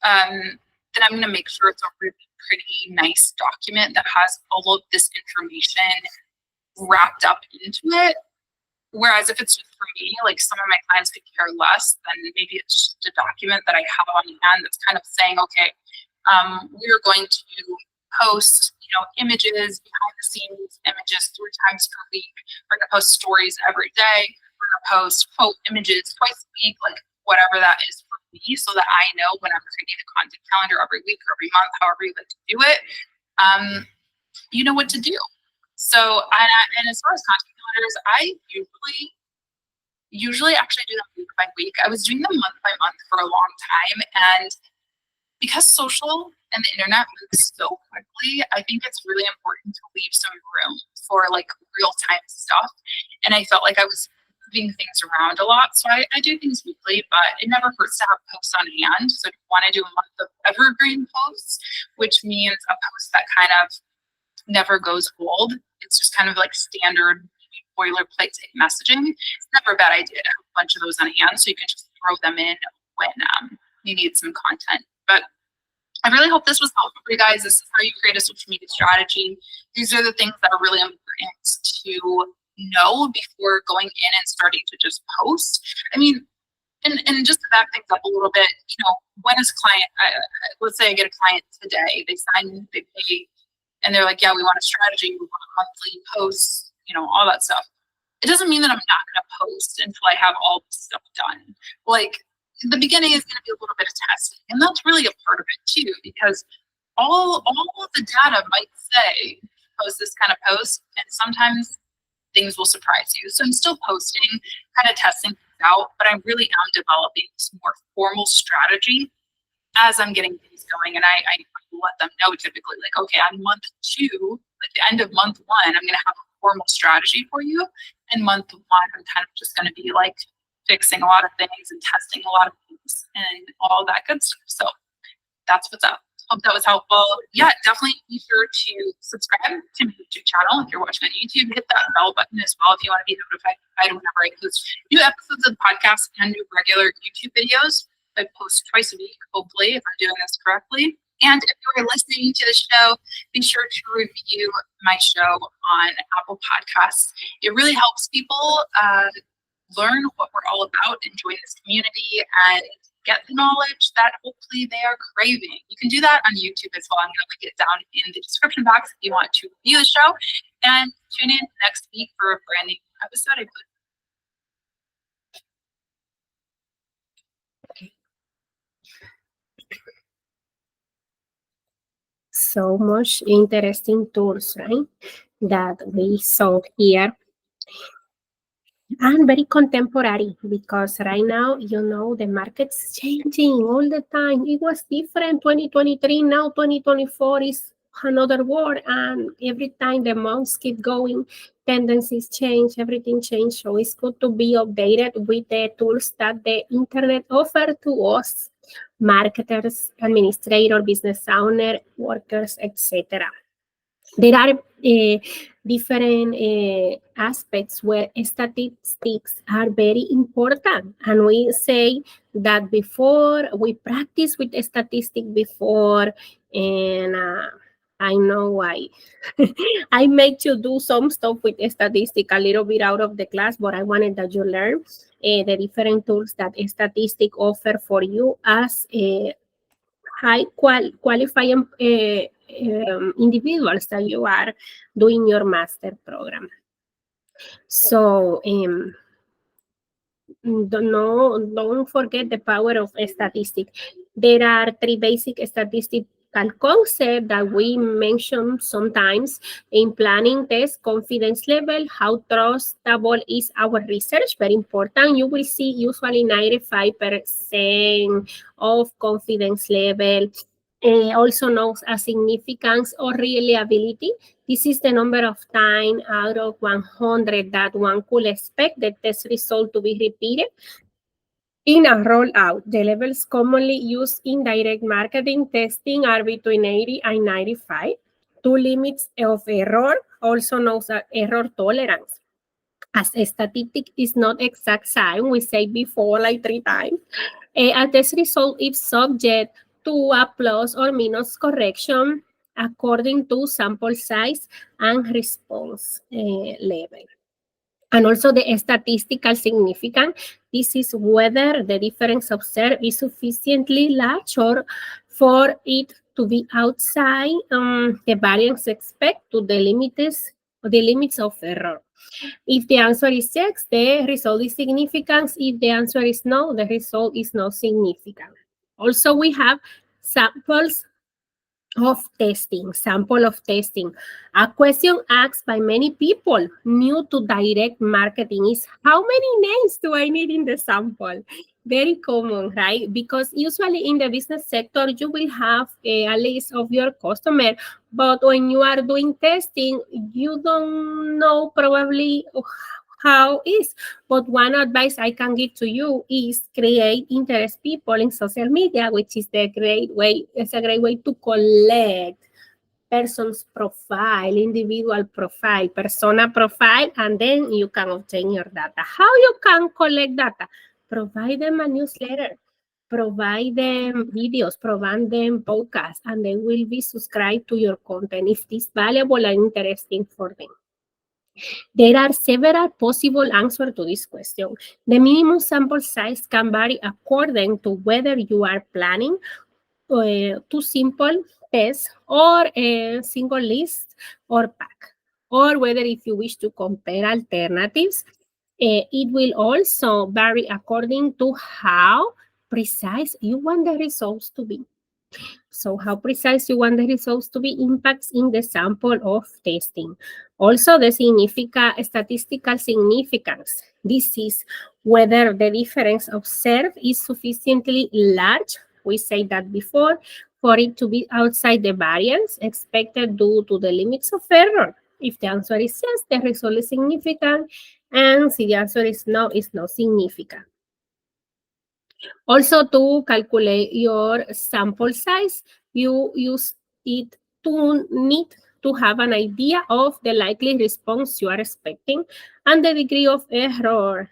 then I'm going to make sure it's a really pretty nice document that has all of this information wrapped up into it. Whereas if it's just for me, like some of my clients could care less, then maybe it's just a document that I have on hand that's kind of saying, okay, we're going to post, images, behind the scenes images 3 times per week. We're going to post stories every day. We're going to post quote images twice a week, like whatever that is for me, so that I know when I'm creating a content calendar every week or every month, however you like to do it, you know what to do. So, and as far as content calendars, I usually actually do them week by week. I was doing them month by month for a long time, and because social and the internet moves so quickly, I think it's really important to leave some room for like real time stuff. And I felt like I was moving things around a lot. So I do things weekly, but it never hurts to have posts on hand. So if you want to do a month of evergreen posts, which means a post that kind of never goes old. It's just kind of like standard boilerplate type messaging. It's never a bad idea to have a bunch of those on hand so you can just throw them in when you need some content. But I really hope this was helpful for you guys. This is how you create a social media strategy. These are the things that are really important to know before going in and starting to just post. I mean, and just to back things up a little bit, when is client, let's say I get a client today, they sign, they pay, and they're like, yeah, we want a strategy, we want monthly posts, all that stuff. It doesn't mean that I'm not going to post until I have all this stuff done. Like, the beginning is going to be a little bit of testing, and that's really a part of it too, because all of the data might say post this kind of post, and sometimes things will surprise you. So I'm still posting, kind of testing things out, but I really am developing this more formal strategy as I'm getting things going. And I let them know typically, like, okay, on month 2, at the end of month 1, I'm going to have a formal strategy for you. And month 1, I'm kind of just going to be like fixing a lot of things and testing a lot of things and all that good stuff. So that's what's up. Hope that was helpful. Yeah, definitely be sure to subscribe to my YouTube channel if you're watching on YouTube. Hit that bell button as well if you want to be notified whenever I post new episodes of the podcast and new regular YouTube videos. I post twice a week, hopefully, if I'm doing this correctly. And if you are listening to the show, be sure to review my show on Apple Podcasts. It really helps people learn what we're all about and join this community and get the knowledge that hopefully they are craving. You can do that on YouTube as well. I'm going to link it down in the description box if you want to review the show. And tune in next week for a brand new episode, I believe. So much interesting tools, right? That we saw here. And very contemporary, because right now, the market's changing all the time. It was different 2023, now 2024 is another world, and every time the months keep going, tendencies change, everything changes. So it's good to be updated with the tools that the internet offers to us, marketers, administrator, business owner, workers, etc. There are different aspects where statistics are very important, and we say that before we practice with a statistic before, and I know why. I made you do some stuff with a statistic a little bit out of the class, but I wanted that you learn the different tools that a statistic offer for you as a high qualifying individuals that you are doing your master program. So don't forget the power of a statistic. There are 3 basic statistical concepts that we mention sometimes in planning test: confidence level, how trustable is our research, very important. You will see usually 95% of confidence level, also known as significance or reliability. This is the number of times out of 100 that one could expect the test result to be repeated in a rollout. The levels commonly used in direct marketing testing are between 80 and 95. 2 limits of error, also known as error tolerance. As a statistic is not exact science, we say before like 3 times. A test result is subject to a plus or minus correction according to sample size and response level. And also the statistical significance. This is whether the difference observed is sufficiently large or for it to be outside the variance expect to the limits of error. If the answer is yes, the result is significant. If the answer is no, the result is not significant. Also, we have samples of testing, sample of testing. A question asked by many people new to direct marketing is, how many names do I need in the sample? Very common, right? Because usually in the business sector, you will have a list of your customer, but when you are doing testing, you don't know probably how is. But one advice I can give to you is create interest people in social media, which is the great way. It's a great way to collect person's profile, individual profile, persona profile, and then you can obtain your data. How you can collect data? Provide them a newsletter, provide them videos, provide them podcasts, and they will be subscribed to your content if it's valuable and interesting for them. There are several possible answers to this question. The minimum sample size can vary according to whether you are planning two simple tests or a single list or pack, or whether if you wish to compare alternatives. It will also vary according to how precise you want the results to be. So how precise you want the results to be impacts in the sample of testing. Also, the statistical significance. This is whether the difference observed is sufficiently large, we said that before, for it to be outside the variance expected due to the limits of error. If the answer is yes, the result is significant, and if the answer is no, it's not significant. Also, to calculate your sample size, you use it to need to have an idea of the likely response you are expecting and the degree of error,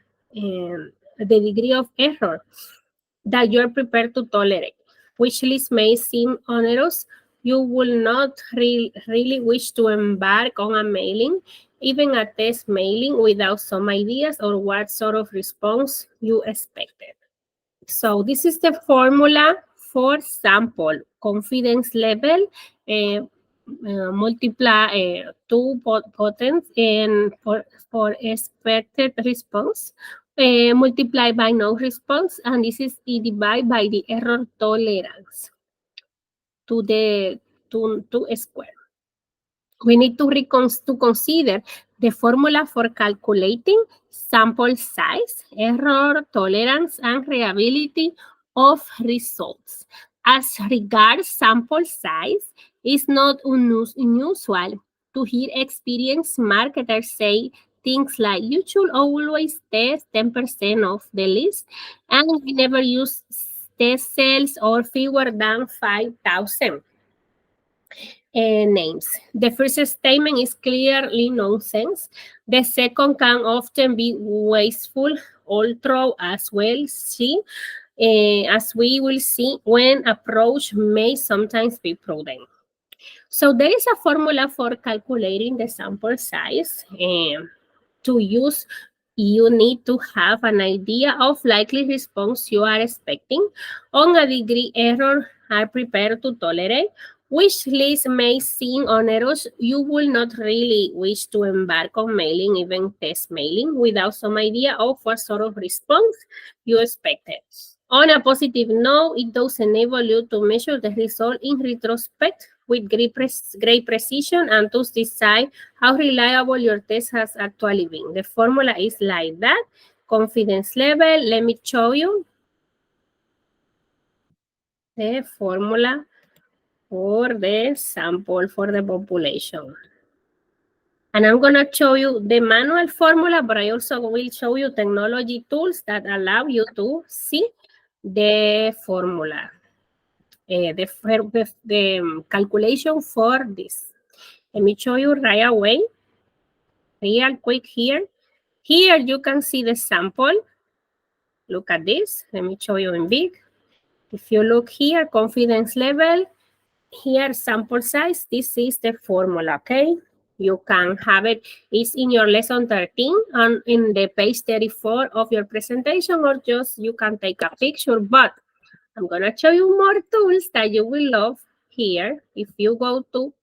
that you are prepared to tolerate. Which list may seem onerous, you will not really wish to embark on a mailing, even a test mailing, without some ideas or what sort of response you expected. So this is the formula for sample confidence level. Multiply two potents and for expected response. Multiply by no response, and this is divided by the error tolerance to the to square. We need to consider the formula for calculating sample size, error tolerance, and reliability of results. As regards sample size, it's not unusual to hear experienced marketers say things like, you should always test 10% of the list, and we never use test cells or fewer than 5,000. Names. The first statement is clearly nonsense. The second can often be wasteful, although as we will see, when approach may sometimes be prudent. So there is a formula for calculating the sample size. To use, you need to have an idea of likely response you are expecting, on a degree error are prepared to tolerate, which list may seem onerous. You will not really wish to embark on mailing, even test mailing, without some idea of what sort of response you expected. On a positive note, it does enable you to measure the result in retrospect with great precision and to decide how reliable your test has actually been. The formula is like that. Confidence level, let me show you the formula for the sample for the population. And I'm going to show you the manual formula, but I also will show you technology tools that allow you to see the formula, the calculation for this. Let me show you right away, real quick here. Here you can see the sample. Look at this. Let me show you in big. If you look here, confidence level, here sample size, this is the formula, okay? You can have it. It's in your lesson 13 and in the page 34 of your presentation, or just you can take a picture. But I'm going to show you more tools that you will love here. If you go to,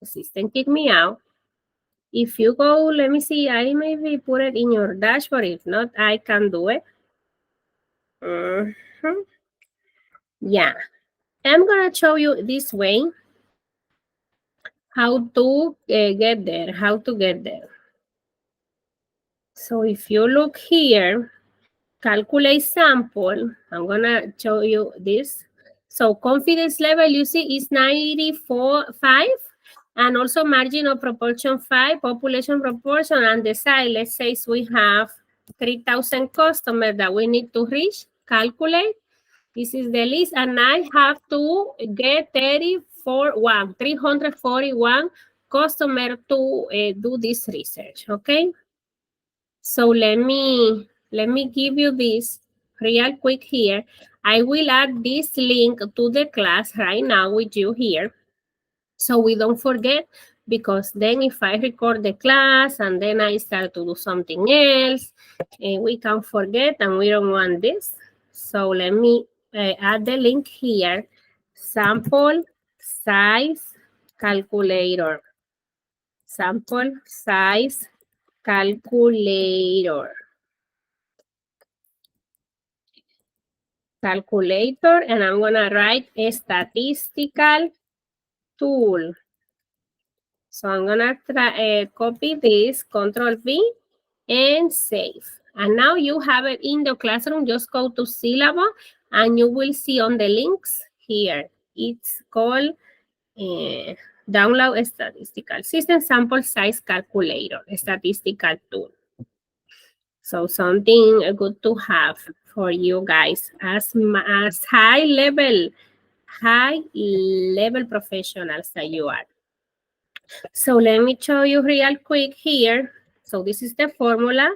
assistant kick me out. If you go, let me see, I maybe put it in your dashboard. If not, I can do it. Yeah, I'm going to show you this way how to get there, how to get there. So if you look here, calculate sample, I'm going to show you this. So confidence level, you see, is 94.5. And also margin of proportion 5, population proportion, and the size, let's say we have 3,000 customers that we need to reach, calculate. This is the list, and I have to get 341 customers to do this research, okay? So let me give you this real quick here. I will add this link to the class right now with you here, so we don't forget, because then if I record the class and then I start to do something else, we can forget, and we don't want this. So let me add the link here, sample size calculator. Sample size calculator. Calculator, and I'm gonna write a statistical tool. So I'm gonna copy this, Control V, and save. And now you have it in the classroom. Just go to syllable, and you will see on the links here. It's called download a statistical system sample size calculator, a statistical tool. So something good to have for you guys as high level professionals that you are. So let me show you real quick here. So this is the formula,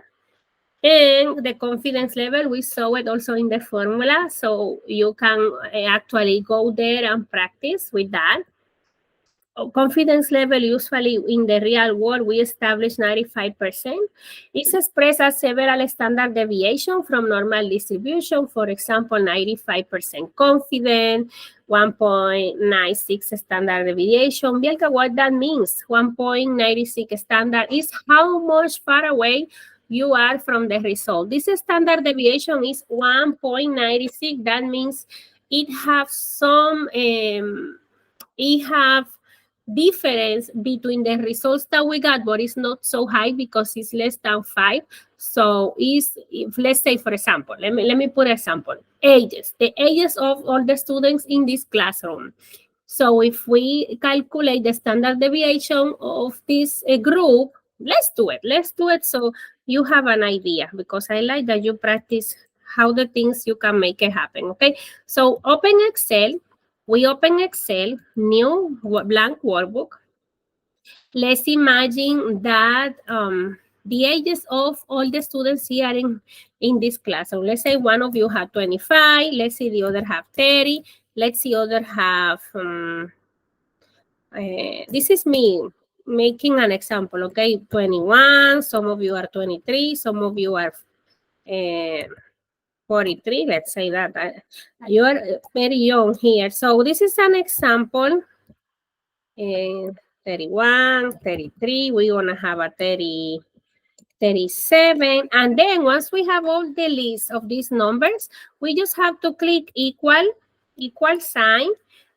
and the confidence level, we saw it also in the formula. So you can actually go there and practice with that. Confidence level, usually in the real world, we establish 95%. It's expressed as several standard deviation from normal distribution. For example, 95% confident, 1.96 standard deviation. Bielka, what that means? 1.96 standard is how much far away you are from the result. This standard deviation is 1.96. That means it have some, difference between the results that we got, but it's not so high because it's less than 5. So if let's say, for example, let me put an example. The ages of all the students in this classroom. So if we calculate the standard deviation of this group, let's do it so you have an idea, because I like that you practice how the things you can make it happen, okay? So open Excel. We open Excel, new blank workbook. Let's imagine that the ages of all the students here in this class. So let's say one of you have 25. Let's say the other have 30. Let's see other have, this is me making an example, okay? 21, some of you are 23, some of you are 43, let's say that. You are very young here. So this is an example. 31, 33, we're gonna have a 30, 37. And then once we have all the list of these numbers, we just have to click equal sign.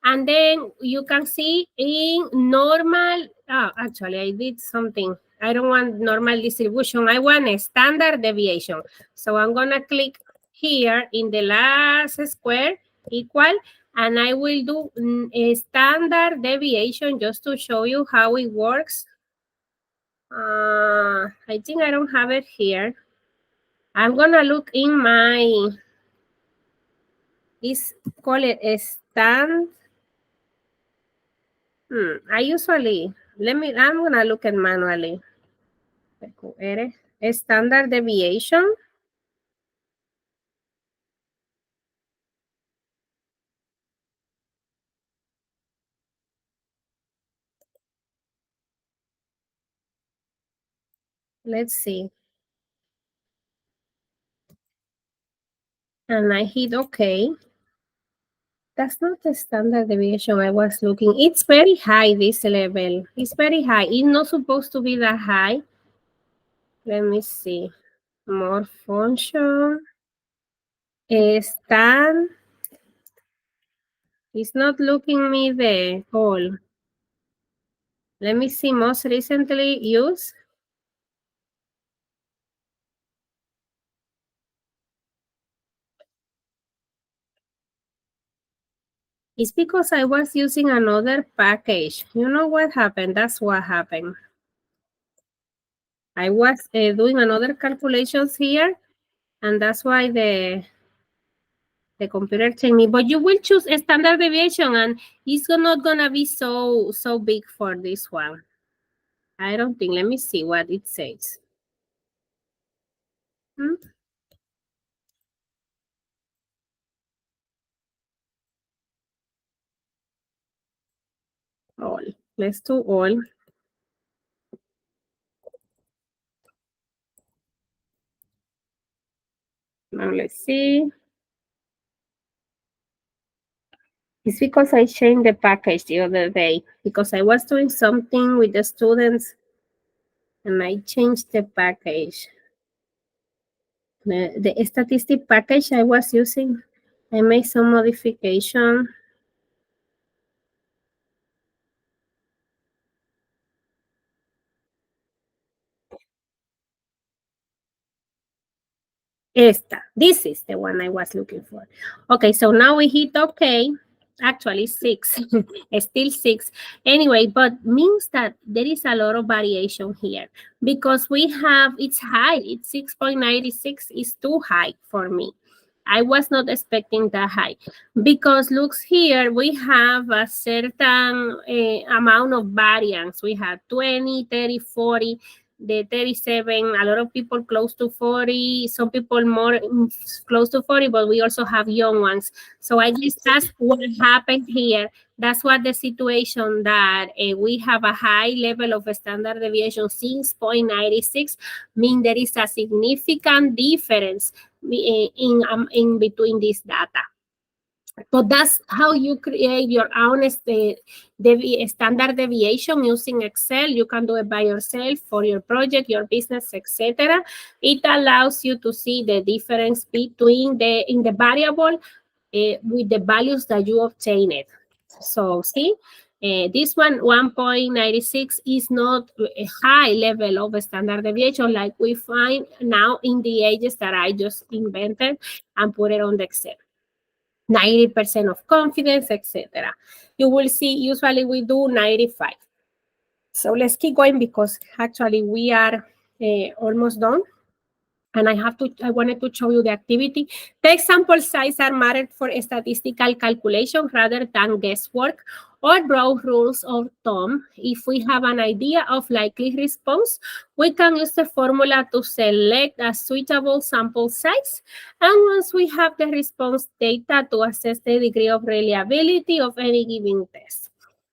And then you can see in normal, actually I did something. I don't want normal distribution. I want a standard deviation. So I'm gonna click here in the last square, equal, and I will do a standard deviation just to show you how it works. I think I don't have it here. I'm gonna look in my, this call it a stand. I usually, I'm gonna look at manually. A standard deviation. Let's see. And I hit OK. That's not the standard deviation I was looking. It's very high, this level. It's very high. It's not supposed to be that high. Let me see. More function. Stand. It's not looking me the all. Let me see most recently used. It's because I was using another package. You know what happened? That's what happened. I was doing another calculations here, and that's why the computer changed me. But you will choose a standard deviation, and it's not gonna be so big for this one. I don't think. Let me see what it says. All. Let's do all. Now let's see. It's because I changed the package the other day because I was doing something with the students and I changed the package. The statistic package I was using, I made some modification. This is the one I was looking for. Okay, so now we hit OK. Actually, 6. It's still 6. Anyway, but means that there is a lot of variation here because we have, it's high. It's 6.96 is too high for me. I was not expecting that high because looks here, we have a certain amount of variance. We have 20, 30, 40, the 37, a lot of people close to 40, some people more close to 40, but we also have young ones. So I guess that's what happened here. That's what the situation that we have a high level of standard deviation, 6.96, mean there is a significant difference in between this data. So that's how you create your own standard deviation using Excel. You can do it by yourself for your project, your business, etc. It allows you to see the difference between in the variable with the values that you obtained. So see, this one, 1.96, is not a high level of standard deviation like we find now in the ages that I just invented and put it on the Excel. 90% of confidence, etc. You will see, usually we do 95. So let's keep going because actually we are almost done. And I wanted to show you the activity. The sample size are marked for statistical calculation rather than guesswork or broad rules of thumb. If we have an idea of likely response, we can use the formula to select a suitable sample size. And once we have the response data to assess the degree of reliability of any given test.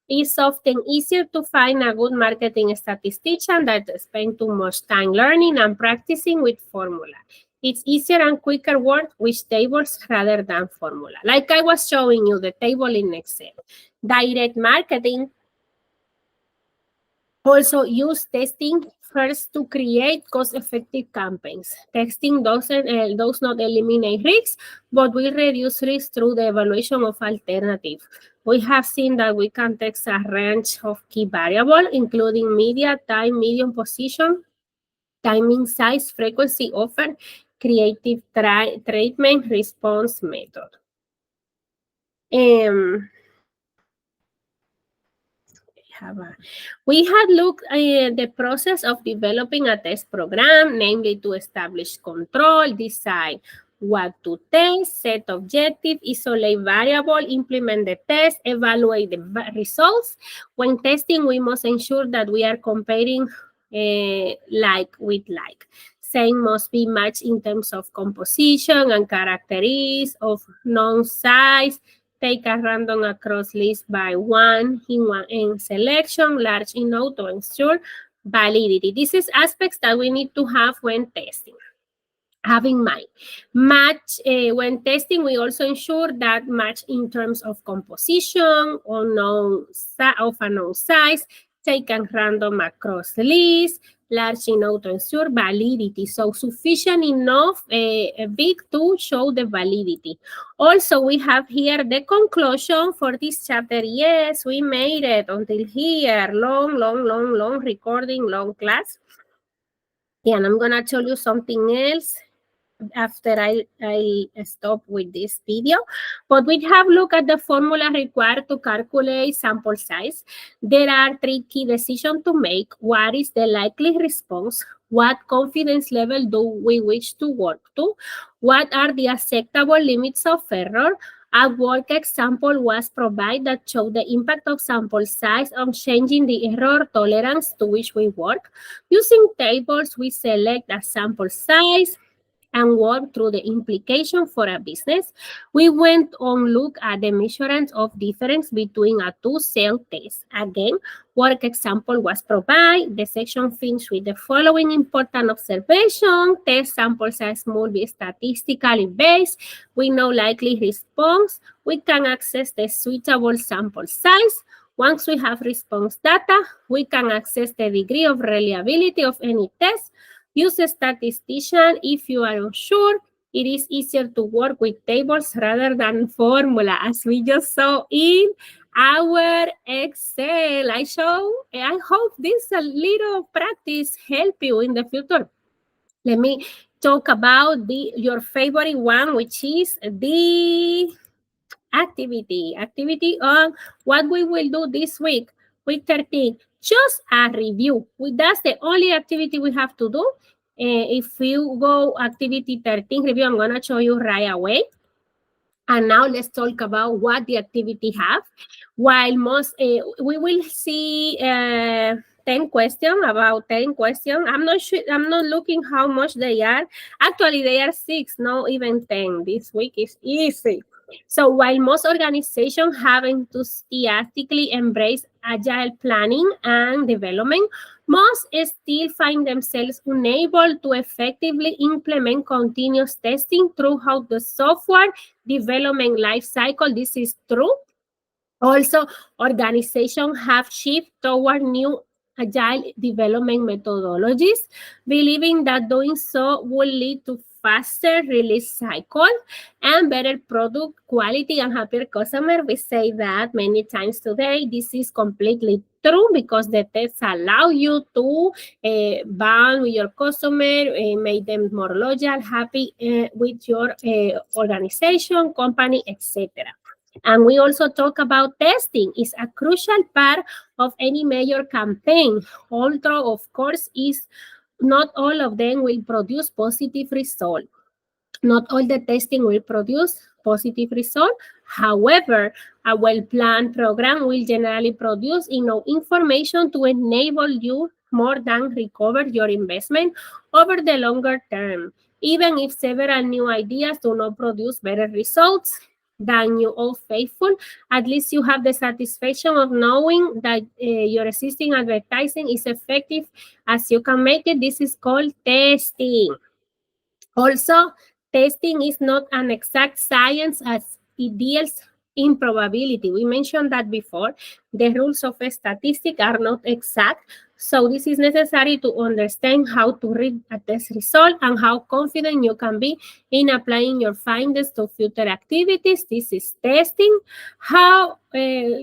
It's often easier to find a good marketing statistician that spend too much time learning and practicing with formula. It's easier and quicker work with tables rather than formula. Like I was showing you the table in Excel. Direct marketing also use testing first to create cost-effective campaigns. Testing does not eliminate risks, but will reduce risk through the evaluation of alternatives. We have seen that we can test a range of key variables, including media, time, medium position, timing, size, frequency, offer, creative treatment, response method. We had looked at the process of developing a test program, namely to establish control, decide what to test, set objective, isolate variable, implement the test, evaluate the results. When testing, we must ensure that we are comparing like with like. Same must be matched in terms of composition and characteristics of known size. Take a random across list by one in selection, large in auto, ensure validity. This is aspects that we need to have when testing. Have in mind. Match, when testing, we also ensure that match in terms of composition, unknown of unknown size, taken random across the list, large enough to ensure validity. So sufficient enough, big to show the validity. Also, we have here the conclusion for this chapter. Yes, we made it until here. Long recording, long class. Yeah, and I'm gonna tell you something else after I stop with this video. But we have looked at the formula required to calculate sample size. There are 3 key decisions to make. What is the likely response? What confidence level do we wish to work to? What are the acceptable limits of error? A work example was provided that showed the impact of sample size on changing the error tolerance to which we work. Using tables, we select a sample size and work through the implication for a business. We went on look at the measurements of difference between a 2-cell test. Again, work example was provided. The section finished with the following important observation. Test sample size must be statistically based. We know likely response. We can access the suitable sample size. Once we have response data, we can access the degree of reliability of any test. Use a statistician if you are unsure. It is easier to work with tables rather than formula, as we just saw in our Excel. I hope this little practice help you in the future. Let me talk about your favorite one, which is the activity on what we will do this week. Week 13, just a review. That's the only activity we have to do. If you go activity 13 review, I'm going to show you right away. And now let's talk about what the activity have. While most, we will see 10 questions, about 10 questions. I'm not sure, I'm not looking how much they are. Actually, they are 6, not even 10. This week is easy. So while most organizations have enthusiastically embraced agile planning and development, most still find themselves unable to effectively implement continuous testing throughout the software development lifecycle. This is true. Also, organizations have shifted toward new agile development methodologies, believing that doing so will lead to faster release cycle and better product quality and happier customer. We say that many times today. This is completely true because the tests allow you to bond with your customer, make them more loyal, happy with your organization, company, etc. And we also talk about testing. It's a crucial part of any major campaign, although of course is not all of them will produce positive result. Not all the testing will produce positive result. However, a well-planned program will generally produce enough information to enable you more than recover your investment over the longer term. Even if several new ideas do not produce better results than your old faithful, at least you have the satisfaction of knowing that your existing advertising is effective as you can make it. This is called testing. Also, testing is not an exact science as it deals in probability. We mentioned that before. The rules of statistics are not exact. So this is necessary to understand how to read a test result and how confident you can be in applying your findings to future activities. This is testing. How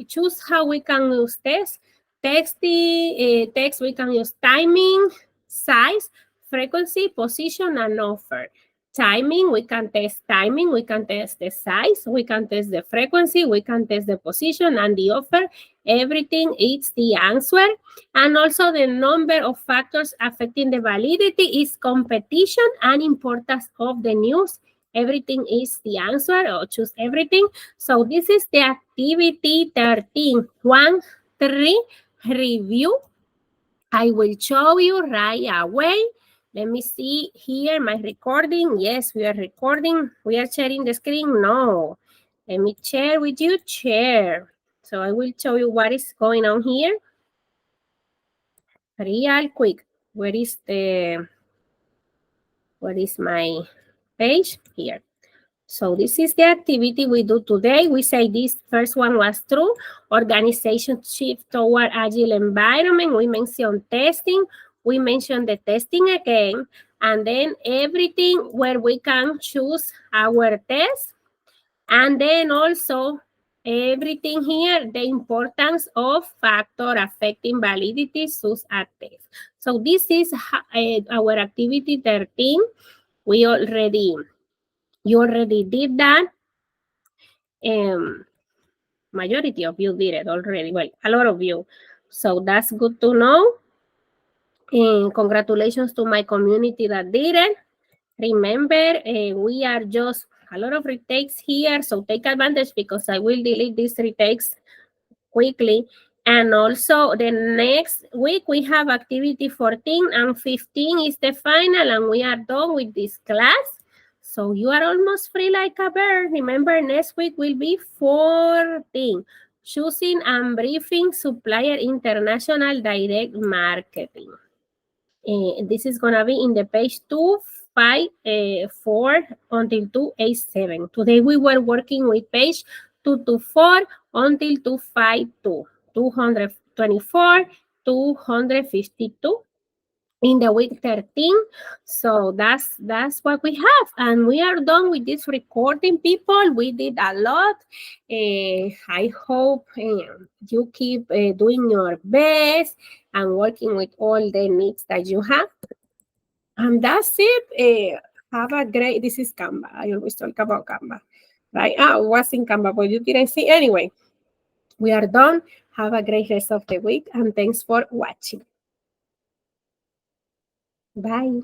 choose how we can use text. Text, we can use timing, size, frequency, position, and offer. Timing, we can test timing, we can test the size, we can test the frequency, we can test the position and the offer. Everything is the answer. And also the number of factors affecting the validity is competition and importance of the news. Everything is the answer, or choose everything. So this is the activity 13. 1, 3, review. I will show you right away. Let me see here my recording. Yes, we are recording. We are sharing the screen. No. Let me share with you. Share. So I will show you what is going on here. real quick. Where is my page? Here. So this is the activity we do today. We say this first one was true. Organization shift toward agile environment. We mentioned testing. We mentioned the testing again. And then everything where we can choose our test. And then also everything here, the importance of factor affecting validity sus a test. So this is our activity 13. You already did that. Majority of you did it already. Well, a lot of you. So that's good to know. And congratulations to my community that did it. Remember, we are just a lot of retakes here. So take advantage because I will delete these retakes quickly. And also the next week we have activity 14 and 15 is the final and we are done with this class. So you are almost free like a bird. Remember, next week will be 14. Choosing and briefing supplier international direct marketing. This is going to be in the page 254 until 287. Today we were working with page 224 until 252, 224, 252 in the week 13. So that's what we have, and we are done with this recording, people. We did a lot. I hope you keep doing your best and working with all the needs that you have, and that's it. Have a great, this is Canva. I always talk about Canva, right? It was in Canva, but you didn't see. Anyway, we are done. Have a great rest of the week, and thanks for watching. Bye.